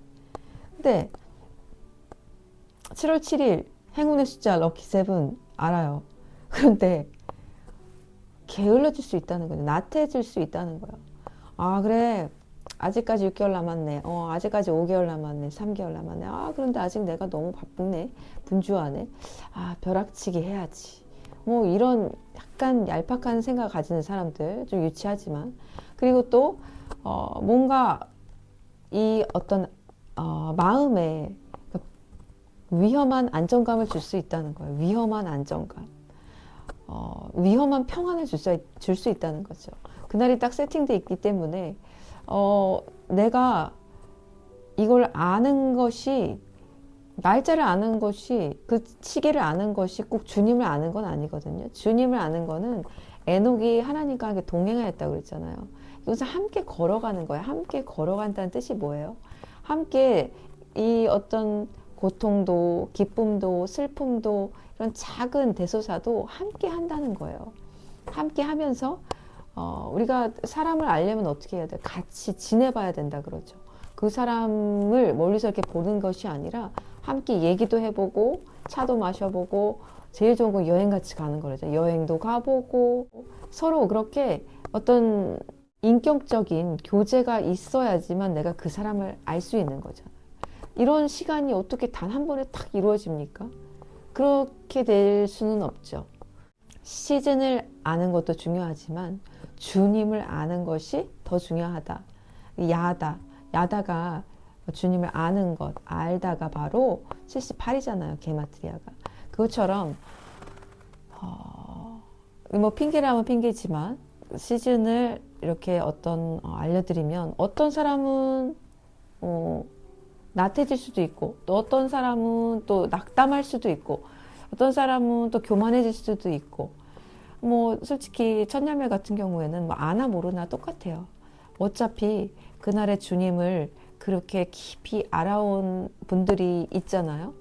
근데 7월 7일 행운의 숫자 럭키 세븐 알아요. 그런데 게을러질 수 있다는 거죠. 나태해질 수 있다는 거예요. 그래, 아직까지 6개월 남았네. 아직까지 5개월 남았네. 3개월 남았네. 그런데 아직 내가 너무 바쁘네. 분주하네. 벼락치기 해야지. 뭐 이런 약간 얄팍한 생각을 가지는 사람들, 좀 유치하지만. 그리고 또 뭔가 이 어떤 마음에 위험한 안정감을 줄 수 있다는 거예요. 위험한 안정감. 위험한 평안을 줄 수 있다는 거죠. 그날이 딱 세팅돼 있기 때문에 내가 이걸 아는 것이, 날짜를 아는 것이, 그 시계를 아는 것이 꼭 주님을 아는 건 아니거든요. 주님을 아는 거는 에녹이 하나님과 함께 동행하였다고 그랬잖아요. 이것은 함께 걸어가는 거예요. 함께 걸어간다는 뜻이 뭐예요? 함께 이 어떤 고통도, 기쁨도, 슬픔도, 이런 작은 대소사도 함께 한다는 거예요. 함께 하면서 우리가 사람을 알려면 어떻게 해야 돼? 같이 지내봐야 된다 그러죠. 그 사람을 멀리서 이렇게 보는 것이 아니라 함께 얘기도 해보고 차도 마셔보고, 제일 좋은 건 여행 같이 가는 거죠. 여행도 가보고 서로 그렇게 어떤 인격적인 교제가 있어야지만 내가 그 사람을 알 수 있는 거잖아요. 이런 시간이 어떻게 단 한 번에 딱 이루어집니까? 그렇게 될 수는 없죠. 시즌을 아는 것도 중요하지만 주님을 아는 것이 더 중요하다. 야다가 주님을 아는 것, 알다가 바로 78이잖아요. 게마트리아가. 그것처럼 뭐 핑계라면 핑계지만 시즌을 이렇게 알려드리면 어떤 사람은 나태해질 수도 있고, 또 어떤 사람은 또 낙담할 수도 있고, 어떤 사람은 또 교만해질 수도 있고, 뭐 솔직히 첫열매 같은 경우에는 뭐 아나 모르나 똑같아요. 어차피 그날의 주님을 그렇게 깊이 알아온 분들이 있잖아요.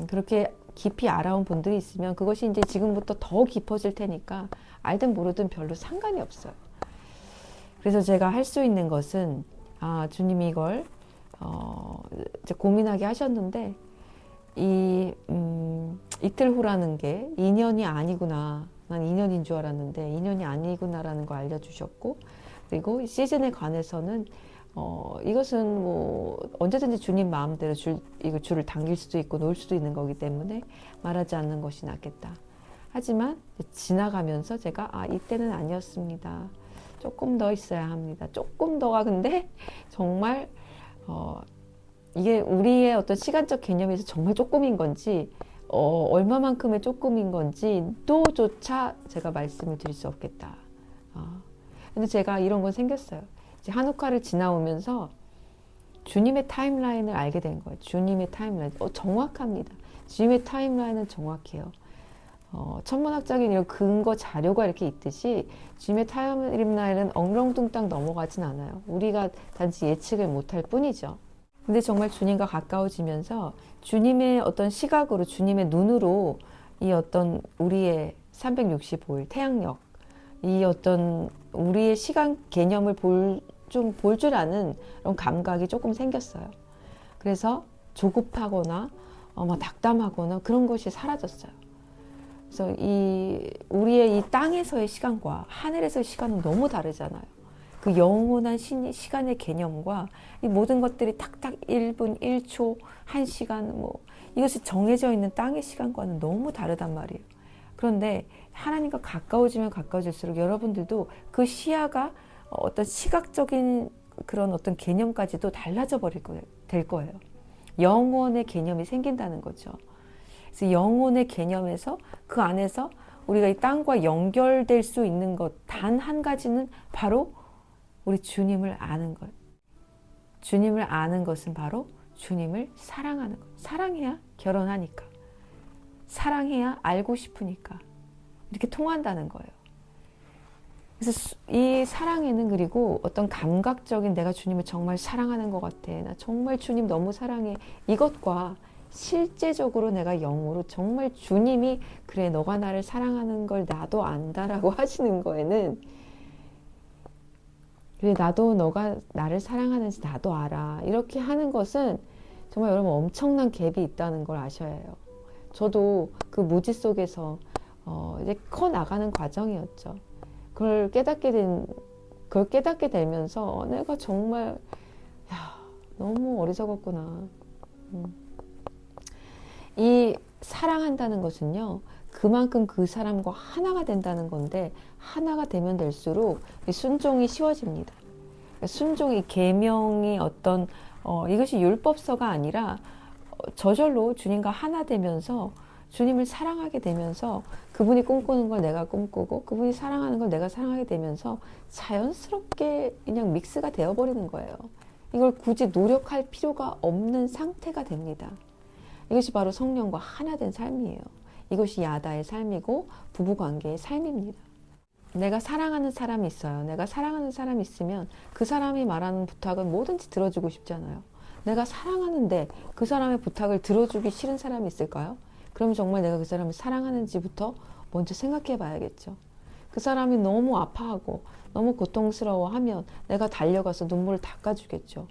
그렇게 깊이 알아온 분들이 있으면 그것이 이제 지금부터 더 깊어질 테니까 알든 모르든 별로 상관이 없어요. 그래서 제가 할 수 있는 것은 주님이 이걸 이제 고민하게 하셨는데, 이틀 후라는 게 2년이 아니구나. 난 2년인 줄 알았는데 2년이 아니구나라는 걸 알려주셨고, 그리고 이 시즌에 관해서는 이것은 뭐 언제든지 주님 마음대로 줄을 당길 수도 있고 놓을 수도 있는 거기 때문에 말하지 않는 것이 낫겠다. 하지만 지나가면서 제가 이때는 아니었습니다. 조금 더 있어야 합니다. 조금 더가 근데 정말 이게 우리의 어떤 시간적 개념에서 정말 조금인 건지 얼마만큼의 조금인 건지 또조차 제가 말씀을 드릴 수 없겠다. 근데 제가 이런 건 생겼어요. 이제 한우카를 지나오면서 주님의 타임라인을 알게 된 거예요. 주님의 타임라인. 정확합니다. 주님의 타임라인은 정확해요. 천문학적인 이런 근거 자료가 이렇게 있듯이 주님의 타임라인은 엉렁뚱땅 넘어가진 않아요. 우리가 단지 예측을 못할 뿐이죠. 근데 정말 주님과 가까워지면서 주님의 어떤 시각으로, 주님의 눈으로 이 어떤 우리의 365일 태양력, 이 어떤 우리의 시간 개념을 좀 볼 줄 아는 그런 감각이 조금 생겼어요. 그래서 조급하거나 막 낙담하거나 그런 것이 사라졌어요. 그래서 우리의 이 땅에서의 시간과 하늘에서의 시간은 너무 다르잖아요. 그 영원한 시간의 개념과 이 모든 것들이 탁탁 1분, 1초, 1시간 이것이 정해져 있는 땅의 시간과는 너무 다르단 말이에요. 그런데 하나님과 가까워지면 가까워질수록 여러분들도 그 시야가 어떤 시각적인 그런 어떤 개념까지도 달라져 될 거예요. 영혼의 개념이 생긴다는 거죠. 그래서 영혼의 개념에서 그 안에서 우리가 이 땅과 연결될 수 있는 것 단 한 가지는 바로 우리 주님을 아는 것. 주님을 아는 것은 바로 주님을 사랑하는 것. 사랑해야 결혼하니까. 사랑해야 알고 싶으니까. 이렇게 통한다는 거예요. 그래서 이 사랑에는 그리고 어떤 감각적인 내가 주님을 정말 사랑하는 것 같아. 나 정말 주님 너무 사랑해. 이것과 실제적으로 내가 영으로 정말 주님이 그래 너가 나를 사랑하는 걸 나도 안다라고 하시는 거에는 그래 나도 너가 나를 사랑하는지 나도 알아. 이렇게 하는 것은 정말 여러분 엄청난 갭이 있다는 걸 아셔야 해요. 저도 그 무지 속에서 이제 커 나가는 과정이었죠. 그걸 깨닫게 되면서 내가 정말 너무 어리석었구나. 이 사랑한다는 것은요, 그만큼 그 사람과 하나가 된다는 건데 하나가 되면 될수록 순종이 쉬워집니다. 순종이 계명이 어떤 이것이 율법서가 아니라 저절로 주님과 하나 되면서 주님을 사랑하게 되면서 그분이 꿈꾸는 걸 내가 꿈꾸고 그분이 사랑하는 걸 내가 사랑하게 되면서 자연스럽게 그냥 믹스가 되어버리는 거예요. 이걸 굳이 노력할 필요가 없는 상태가 됩니다. 이것이 바로 성령과 하나 된 삶이에요. 이것이 야다의 삶이고 부부관계의 삶입니다. 내가 사랑하는 사람이 있어요. 내가 사랑하는 사람이 있으면 그 사람이 말하는 부탁은 뭐든지 들어주고 싶잖아요. 내가 사랑하는데 그 사람의 부탁을 들어주기 싫은 사람이 있을까요? 그럼 정말 내가 그 사람을 사랑하는지부터 먼저 생각해 봐야겠죠. 그 사람이 너무 아파하고 너무 고통스러워하면 내가 달려가서 눈물을 닦아주겠죠.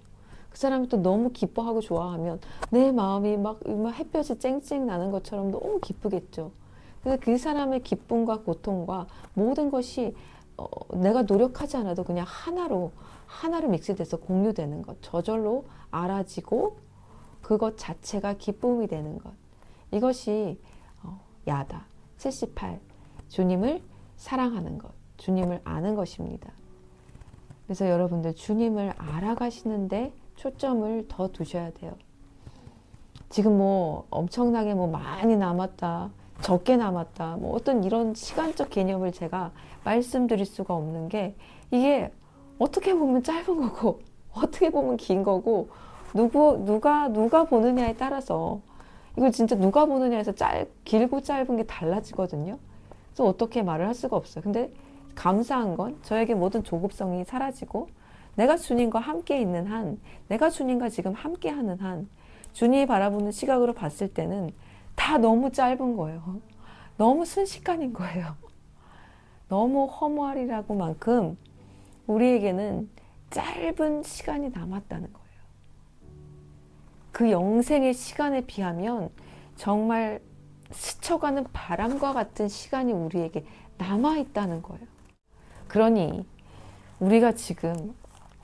그 사람이 또 너무 기뻐하고 좋아하면 내 마음이 막 햇볕이 쨍쨍 나는 것처럼 너무 기쁘겠죠. 그래서 그 사람의 기쁨과 고통과 모든 것이 내가 노력하지 않아도 그냥 하나로 믹스돼서 공유되는 것, 저절로 알아지고 그것 자체가 기쁨이 되는 것. 이것이 야다 78 주님을 사랑하는 것, 주님을 아는 것입니다. 그래서 여러분들 주님을 알아가시는데 초점을 더 두셔야 돼요. 지금 엄청나게 많이 남았다, 적게 남았다, 어떤 이런 시간적 개념을 제가 말씀드릴 수가 없는 게 이게 어떻게 보면 짧은 거고 어떻게 보면 긴 거고 누가 보느냐에 따라서 이거 진짜 누가 보느냐에서 길고 짧은 게 달라지거든요. 그래서 어떻게 말을 할 수가 없어요. 근데 감사한 건 저에게 모든 조급성이 사라지고 내가 주님과 함께 있는 한, 내가 주님과 지금 함께 하는 한, 주님이 바라보는 시각으로 봤을 때는 다 너무 짧은 거예요. 너무 순식간인 거예요. 너무 허무하리라고 만큼 우리에게는 짧은 시간이 남았다는 거예요. 그 영생의 시간에 비하면 정말 스쳐가는 바람과 같은 시간이 우리에게 남아있다는 거예요. 그러니 우리가 지금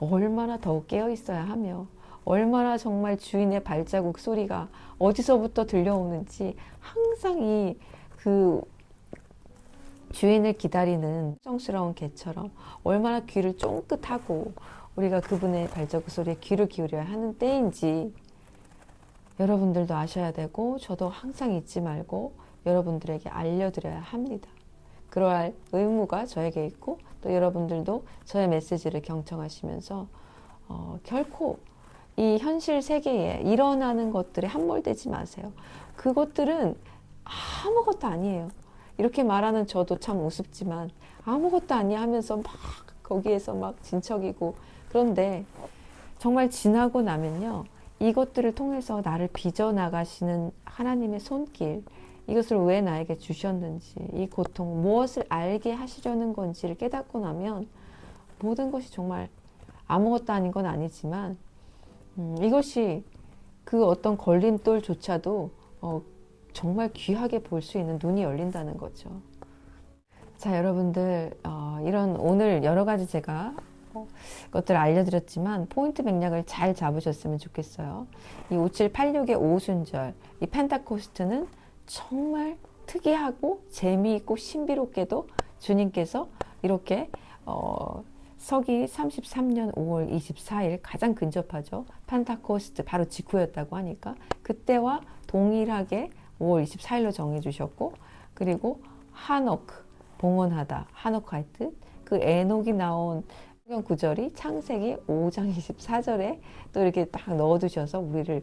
얼마나 더 깨어 있어야 하며 얼마나 정말 주인의 발자국 소리가 어디서부터 들려오는지 항상 그 주인을 기다리는 정스러운 개처럼 얼마나 귀를 쫑긋하고 우리가 그분의 발자국 소리에 귀를 기울여야 하는 때인지 여러분들도 아셔야 되고 저도 항상 잊지 말고 여러분들에게 알려드려야 합니다. 그러할 의무가 저에게 있고 또 여러분들도 저의 메시지를 경청하시면서 결코 이 현실 세계에 일어나는 것들에 함몰되지 마세요. 그것들은 아무것도 아니에요. 이렇게 말하는 저도 참 우습지만 아무것도 아니야 하면서 막 거기에서 막 진척이고, 그런데 정말 지나고 나면요, 이것들을 통해서 나를 빚어나가시는 하나님의 손길, 이것을 왜 나에게 주셨는지, 이 고통, 무엇을 알게 하시려는 건지를 깨닫고 나면 모든 것이 정말 아무것도 아닌 건 아니지만 이것이 그 어떤 걸림돌조차도 정말 귀하게 볼 수 있는 눈이 열린다는 거죠. 자, 여러분들, 이런 오늘 여러 가지 제가 것들을 알려드렸지만 포인트 맥락을 잘 잡으셨으면 좋겠어요. 이 5786의 오순절, 이 펜타코스트는 정말 특이하고 재미있고 신비롭게도 주님께서 이렇게 서기 33년 5월 24일, 가장 근접하죠. 펜타코스트 바로 직후였다고 하니까 그때와 동일하게 5월 24일로 정해주셨고, 그리고 하노크, 봉헌하다, 하노카이트, 그 에녹이 나온 성경 구절이 창세기 5장 24절에 또 이렇게 딱 넣어두셔서 우리를,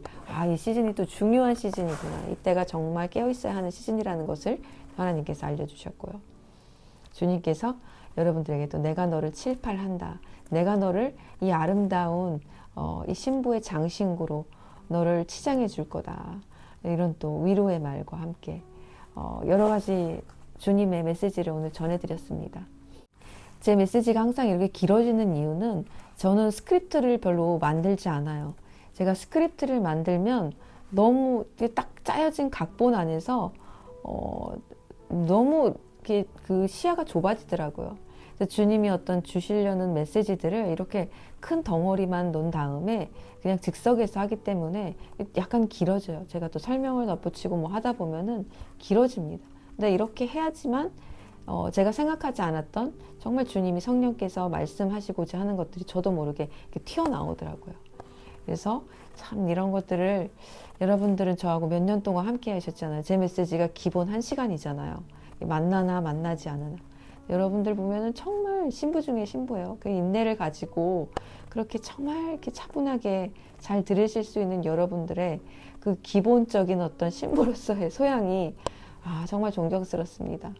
이 시즌이 또 중요한 시즌이구나, 이때가 정말 깨어있어야 하는 시즌이라는 것을 하나님께서 알려주셨고요. 주님께서 여러분들에게 또 내가 너를 칠팔한다, 내가 너를 이 아름다운 이 신부의 장신구로 너를 치장해 줄 거다, 이런 또 위로의 말과 함께 여러 가지 주님의 메시지를 오늘 전해드렸습니다. 제 메시지가 항상 이렇게 길어지는 이유는 저는 스크립트를 별로 만들지 않아요. 제가 스크립트를 만들면 너무 딱 짜여진 각본 안에서 너무 이렇게 그 시야가 좁아지더라고요. 그래서 주님이 어떤 주시려는 메시지들을 이렇게 큰 덩어리만 놓은 다음에 그냥 즉석에서 하기 때문에 약간 길어져요. 제가 또 설명을 덧붙이고 뭐 하다 보면은 길어집니다. 근데 이렇게 해야지만 제가 생각하지 않았던 정말 주님이 성령께서 말씀하시고자 하는 것들이 저도 모르게 이렇게 튀어나오더라고요. 그래서 참 이런 것들을, 여러분들은 저하고 몇 년 동안 함께 하셨잖아요. 제 메시지가 기본 1시간이잖아요. 만나나 만나지 않으나. 여러분들 보면은 정말 신부 중에 신부예요. 그 인내를 가지고 그렇게 정말 이렇게 차분하게 잘 들으실 수 있는 여러분들의 그 기본적인 어떤 신부로서의 소양이 정말 존경스럽습니다.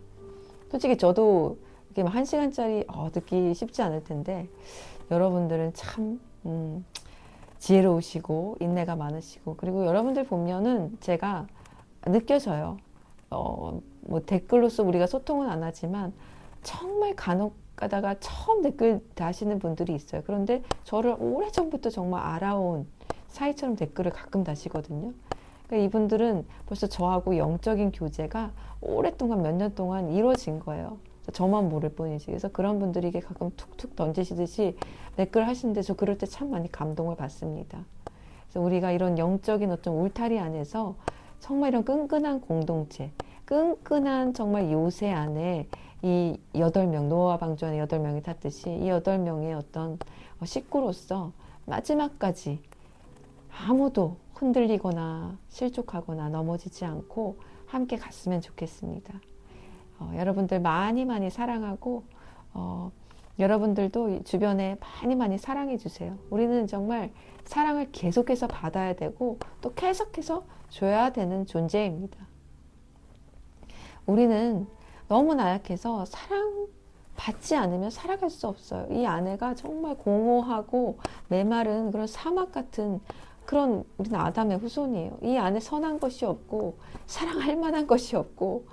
솔직히 저도 이렇게 1시간짜리 듣기 쉽지 않을 텐데 여러분들은 참 지혜로우시고 인내가 많으시고, 그리고 여러분들 보면은 제가 느껴져요. 뭐 댓글로서 우리가 소통은 안 하지만 정말 간혹 가다가 처음 댓글 다시는 분들이 있어요. 그런데 저를 오래전부터 정말 알아온 사이처럼 댓글을 가끔 다시거든요. 그러니까 이분들은 벌써 저하고 영적인 교제가 오랫동안 몇 년 동안 이루어진 거예요. 저만 모를 뿐이지. 그래서 그런 분들이 이게 가끔 툭툭 던지시듯이 댓글 하시는데 저 그럴 때 참 많이 감동을 받습니다. 그래서 우리가 이런 영적인 어떤 울타리 안에서 정말 이런 끈끈한 공동체, 끈끈한 정말 요새 안에 이 8명, 노아와 방주안에 8명이 탔듯이 이 8명의 어떤 식구로서 마지막까지 아무도 흔들리거나 실족하거나 넘어지지 않고 함께 갔으면 좋겠습니다. 여러분들 많이 많이 사랑하고 여러분들도 주변에 많이 많이 사랑해 주세요. 우리는 정말 사랑을 계속해서 받아야 되고 또 계속해서 줘야 되는 존재입니다. 우리는 너무 나약해서 사랑받지 않으면 살아갈 수 없어요. 이 아내가 정말 공허하고 메마른 그런 사막 같은 그런, 우리는 아담의 후손이에요. 이 안에 선한 것이 없고 사랑할 만한 것이 없고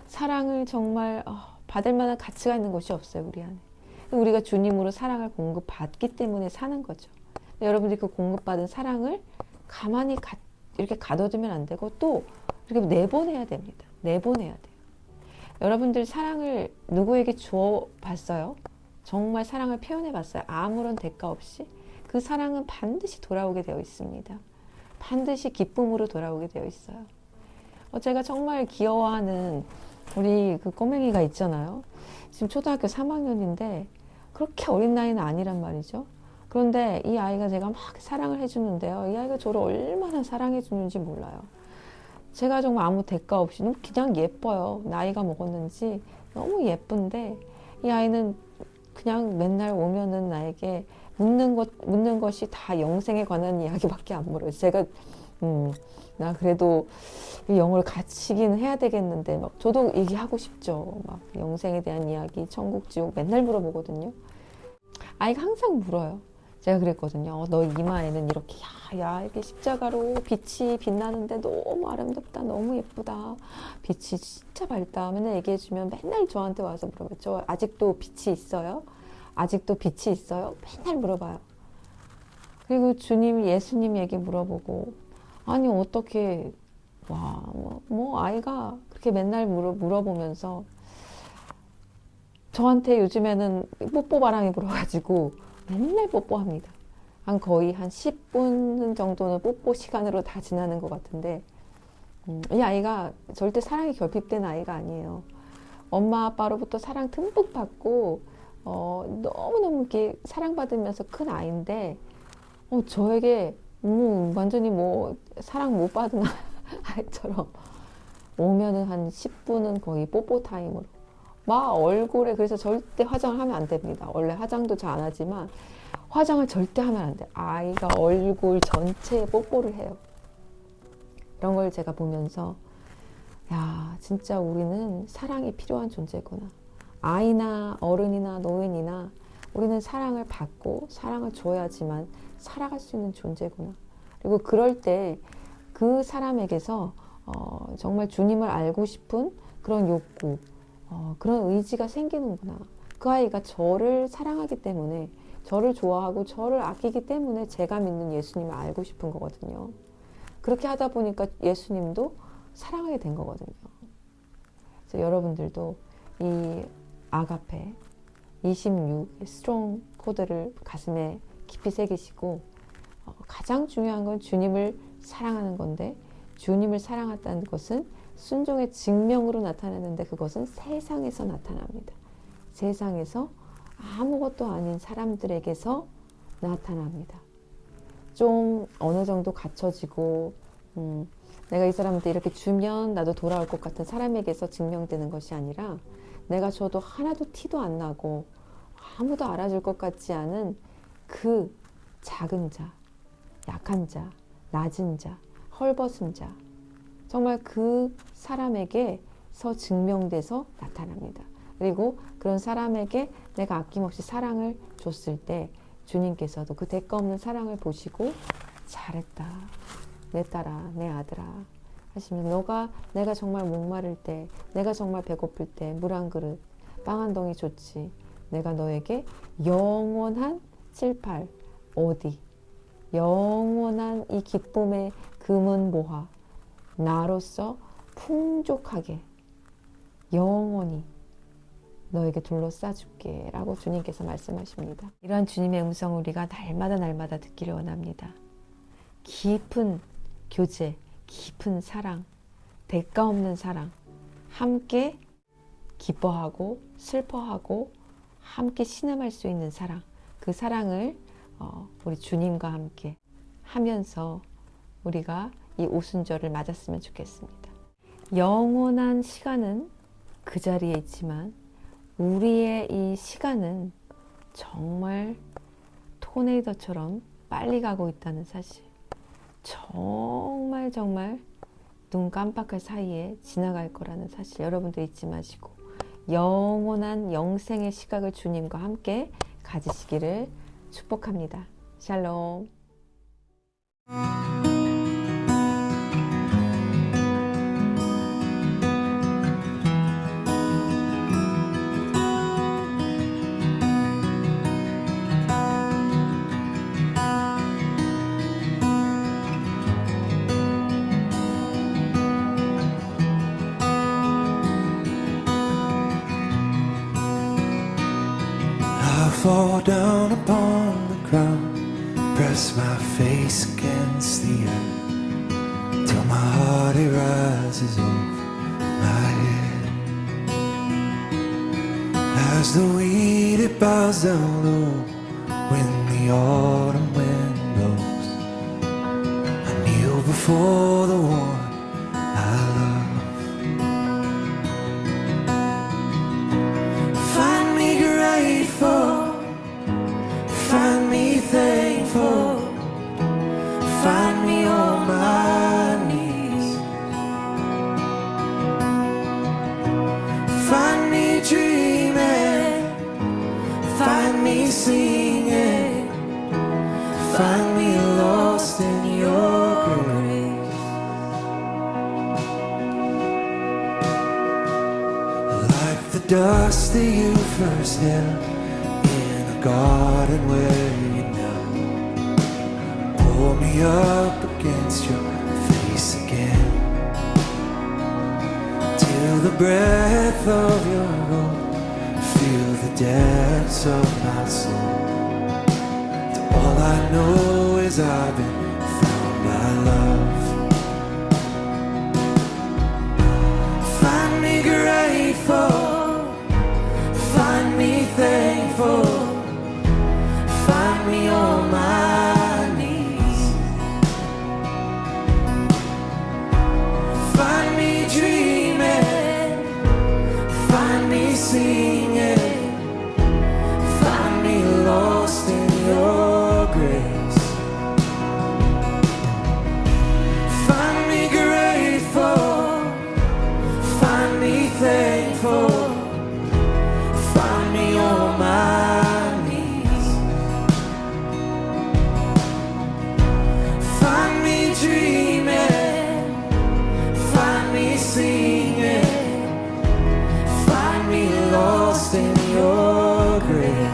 사랑을 정말 받을 만한 가치가 있는 것이 없어요. 우리 안에. 우리가 주님으로 사랑을 공급받기 때문에 사는 거죠. 여러분들이 그 공급받은 사랑을 가만히 이렇게 가둬두면 안 되고 또 이렇게 내보내야 됩니다. 내보내야 돼요. 여러분들 사랑을 누구에게 주어 봤어요? 정말 사랑을 표현해 봤어요? 아무런 대가 없이? 그 사랑은 반드시 돌아오게 되어 있습니다. 반드시 기쁨으로 돌아오게 되어 있어요. 제가 정말 귀여워하는 우리 그 꼬맹이가 있잖아요. 지금 초등학교 3학년인데 그렇게 어린 나이는 아니란 말이죠. 그런데 이 아이가 제가 막 사랑을 해주는데요. 이 아이가 저를 얼마나 사랑해주는지 몰라요. 제가 정말 아무 대가 없이 너무 그냥 예뻐요. 나이가 먹었는지 너무 예쁜데 이 아이는 그냥 맨날 오면은 나에게 묻는 것이 다 영생에 관한 이야기밖에 안 물어요. 제가 나 그래도 이 영을 가르치긴 해야 되겠는데 막 저도 얘기하고 싶죠. 막 영생에 대한 이야기, 천국, 지옥 맨날 물어보거든요. 아이가 항상 물어요. 제가 그랬거든요. 너 이마에는 이렇게 야 이렇게 십자가로 빛이 빛나는데 너무 아름답다, 너무 예쁘다, 빛이 진짜 밝다. 맨날 얘기해주면 맨날 저한테 와서 물어봐요. 저 아직도 빛이 있어요? 아직도 빛이 있어요? 맨날 물어봐요. 그리고 주님, 예수님 얘기 물어보고, 아니 어떻게 와, 뭐 아이가 그렇게 맨날 물어보면서 저한테 요즘에는 뽀뽀바람이 불어가지고 맨날 뽀뽀합니다. 거의 한 10분 정도는 뽀뽀 시간으로 다 지나는 것 같은데, 이 아이가 절대 사랑이 결핍된 아이가 아니에요. 엄마 아빠로부터 사랑 듬뿍 받고 너무너무 이렇게 사랑받으면서 큰 아이인데, 저에게 완전히 뭐 사랑 못 받은 아이처럼 오면은 한 10분은 거의 뽀뽀 타임으로 막 얼굴에, 그래서 절대 화장을 하면 안 됩니다. 원래 화장도 잘 안 하지만 화장을 절대 하면 안 돼. 아이가 얼굴 전체에 뽀뽀를 해요. 이런 걸 제가 보면서 야, 진짜 우리는 사랑이 필요한 존재구나. 아이나 어른이나 노인이나 우리는 사랑을 받고 사랑을 줘야지만 살아갈 수 있는 존재구나. 그리고 그럴 때 그 사람에게서 정말 주님을 알고 싶은 그런 욕구, 그런 의지가 생기는구나. 그 아이가 저를 사랑하기 때문에, 저를 좋아하고 저를 아끼기 때문에 제가 믿는 예수님을 알고 싶은 거거든요. 그렇게 하다 보니까 예수님도 사랑하게 된 거거든요. 그래서 여러분들도 이 아가페 26 스트롱 코드를 가슴에 깊이 새기시고, 가장 중요한 건 주님을 사랑하는 건데, 주님을 사랑한다는 것은 순종의 증명으로 나타나는데, 그것은 세상에서 나타납니다. 세상에서 아무것도 아닌 사람들에게서 나타납니다. 좀 어느 정도 갖춰지고 내가 이 사람한테 이렇게 주면 나도 돌아올 것 같은 사람에게서 증명되는 것이 아니라, 내가 줘도 하나도 티도 안 나고 아무도 알아줄 것 같지 않은 그 작은 자, 약한 자, 낮은 자, 헐벗은 자, 정말 그 사람에게서 증명돼서 나타납니다. 그리고 그런 사람에게 내가 아낌없이 사랑을 줬을 때 주님께서도 그 대가 없는 사랑을 보시고 잘했다, 내 딸아, 내 아들아 하시면, 내가 정말 목마를 때, 내가 정말 배고플 때 물 한 그릇, 빵 한 덩이 줬지. 내가 너에게 영원한 7, 8, 어디, 영원한 이 기쁨의 금은 보화, 나로서 풍족하게 영원히 너에게 둘러싸줄게 라고 주님께서 말씀하십니다. 이러한 주님의 음성을 우리가 날마다 듣기를 원합니다. 깊은 교제, 깊은 사랑, 대가 없는 사랑, 함께 기뻐하고 슬퍼하고 함께 신음할 수 있는 사랑, 그 사랑을 우리 주님과 함께 하면서 우리가 이 오순절을 맞았으면 좋겠습니다. 영원한 시간은 그 자리에 있지만 우리의 이 시간은 정말 토네이도처럼 빨리 가고 있다는 사실, 정말 눈 깜빡할 사이에 지나갈 거라는 사실, 여러분들 잊지 마시고 영원한 영생의 시각을 주님과 함께 가지시기를 축복합니다. 샬롬. Fall down upon the ground, press my face against the earth, till my heart it rises over my head. As the wheat it bows down low when the autumn wind blows, I kneel before the one I love. Find me grateful, find me dust that you first held in a garden where you knelt. Pull me up against your face again, till the breath of your robe fill the depths of my soul. Till all I know is I've been found by love. Find me grateful, find me thankful, find me on my knees. Find me dreaming, find me singing, find me lost in your grace. Find me grateful, find me thankful, find me on my knees. Find me dreaming, find me singing, find me lost in your grace.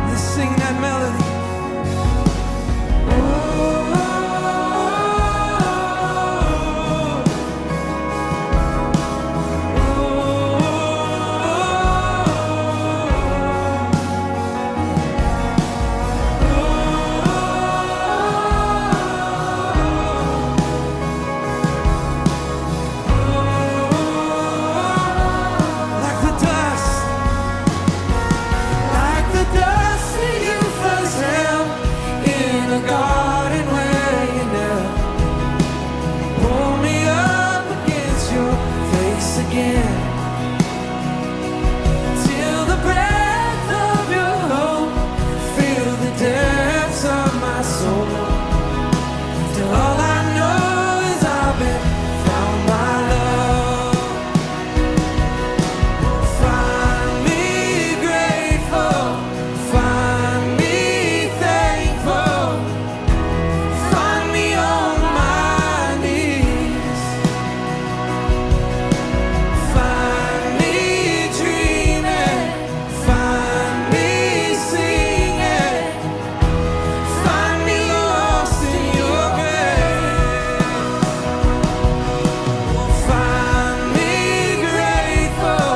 Let's sing that melody. Like the dust, like the dust that you first held in a garden where you knelt. Pull me up against your face again, till the breath of your hope fill the depths of my soul. Till all I know is I've been found by love. Find me grateful, find me thankful, find me on my knees. Find me dreaming, find me singing, find me lost in your grace. Find me grateful,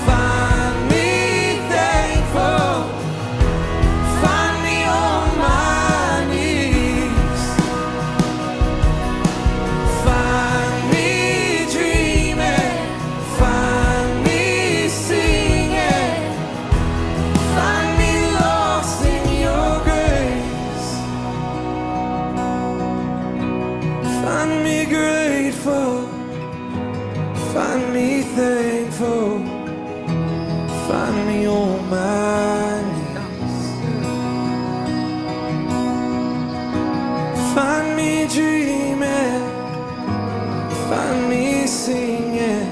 find me thankful, find me on my knees. Find me dreaming, find me singing, find me lost in your grace. Find me grateful, find me thankful, find me on my knees. Find me dreaming, find me singing,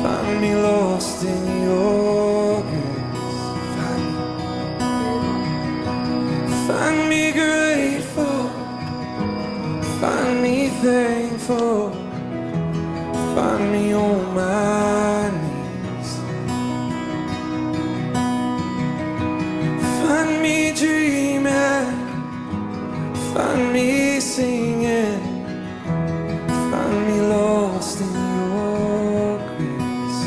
find me lost in your grace. Find me grateful, find me thankful, find me on my knees. Find me dreaming, find me singing, find me lost in your grace.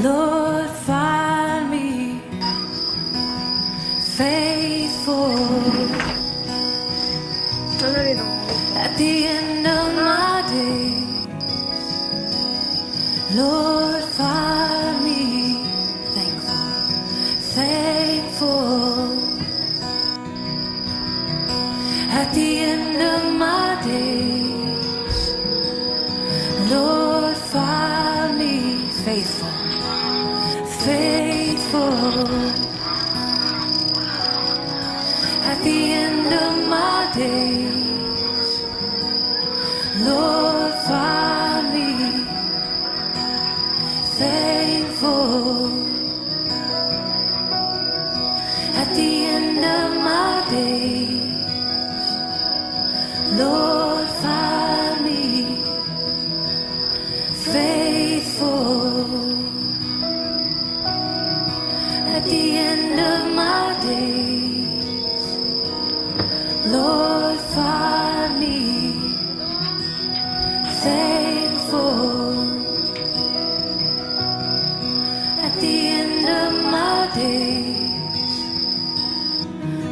Lord, find me faithful 하늘이 너무 at the end of my days. Lord, find me thankful, thankful at the end of my days. Lord, find me faithful, faithful at the end of my days. Lord, find me thankful at the end of my days. Lord, find me faithful at the end of my days. Lord, find me thankful at the end of my days.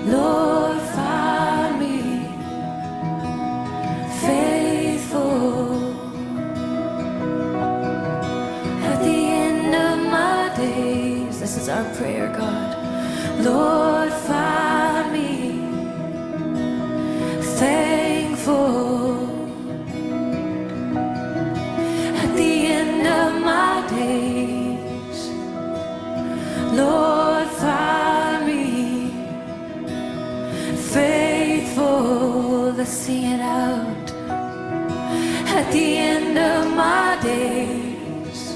Lord, find me faithful at the end of my days. This is our prayer, God. Lord, find me thankful at the end of my days. Lord, find me faithful. Let's sing it out. At the end of my days,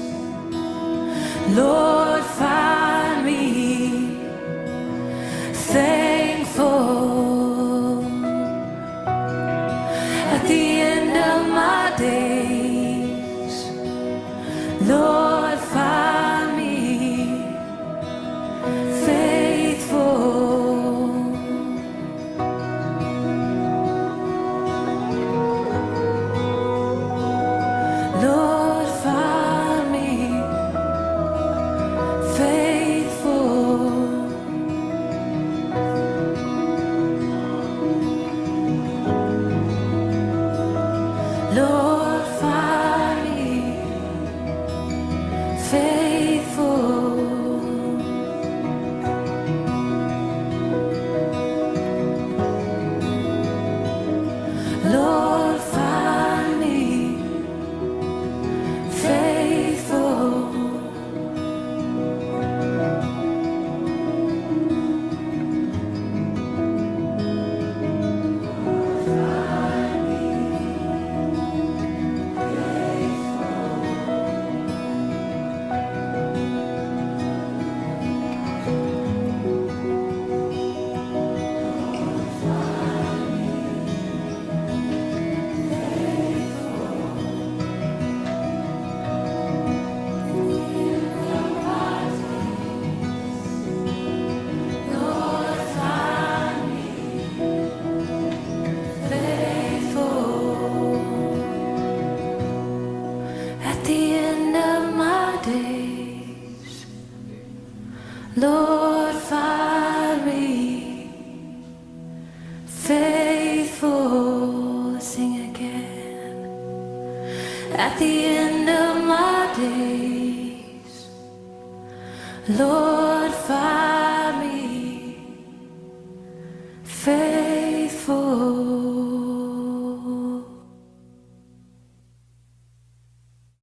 Lord, find me thankful. At the end of my days, Lord, find me faithful. Lord, find me faithful. Lord, find me faithful. Lord, find me faithful. Lord, find me faithful at the end of my days. Lord, find me faithful. Sing again. At the end of my days, Lord, find me faithful.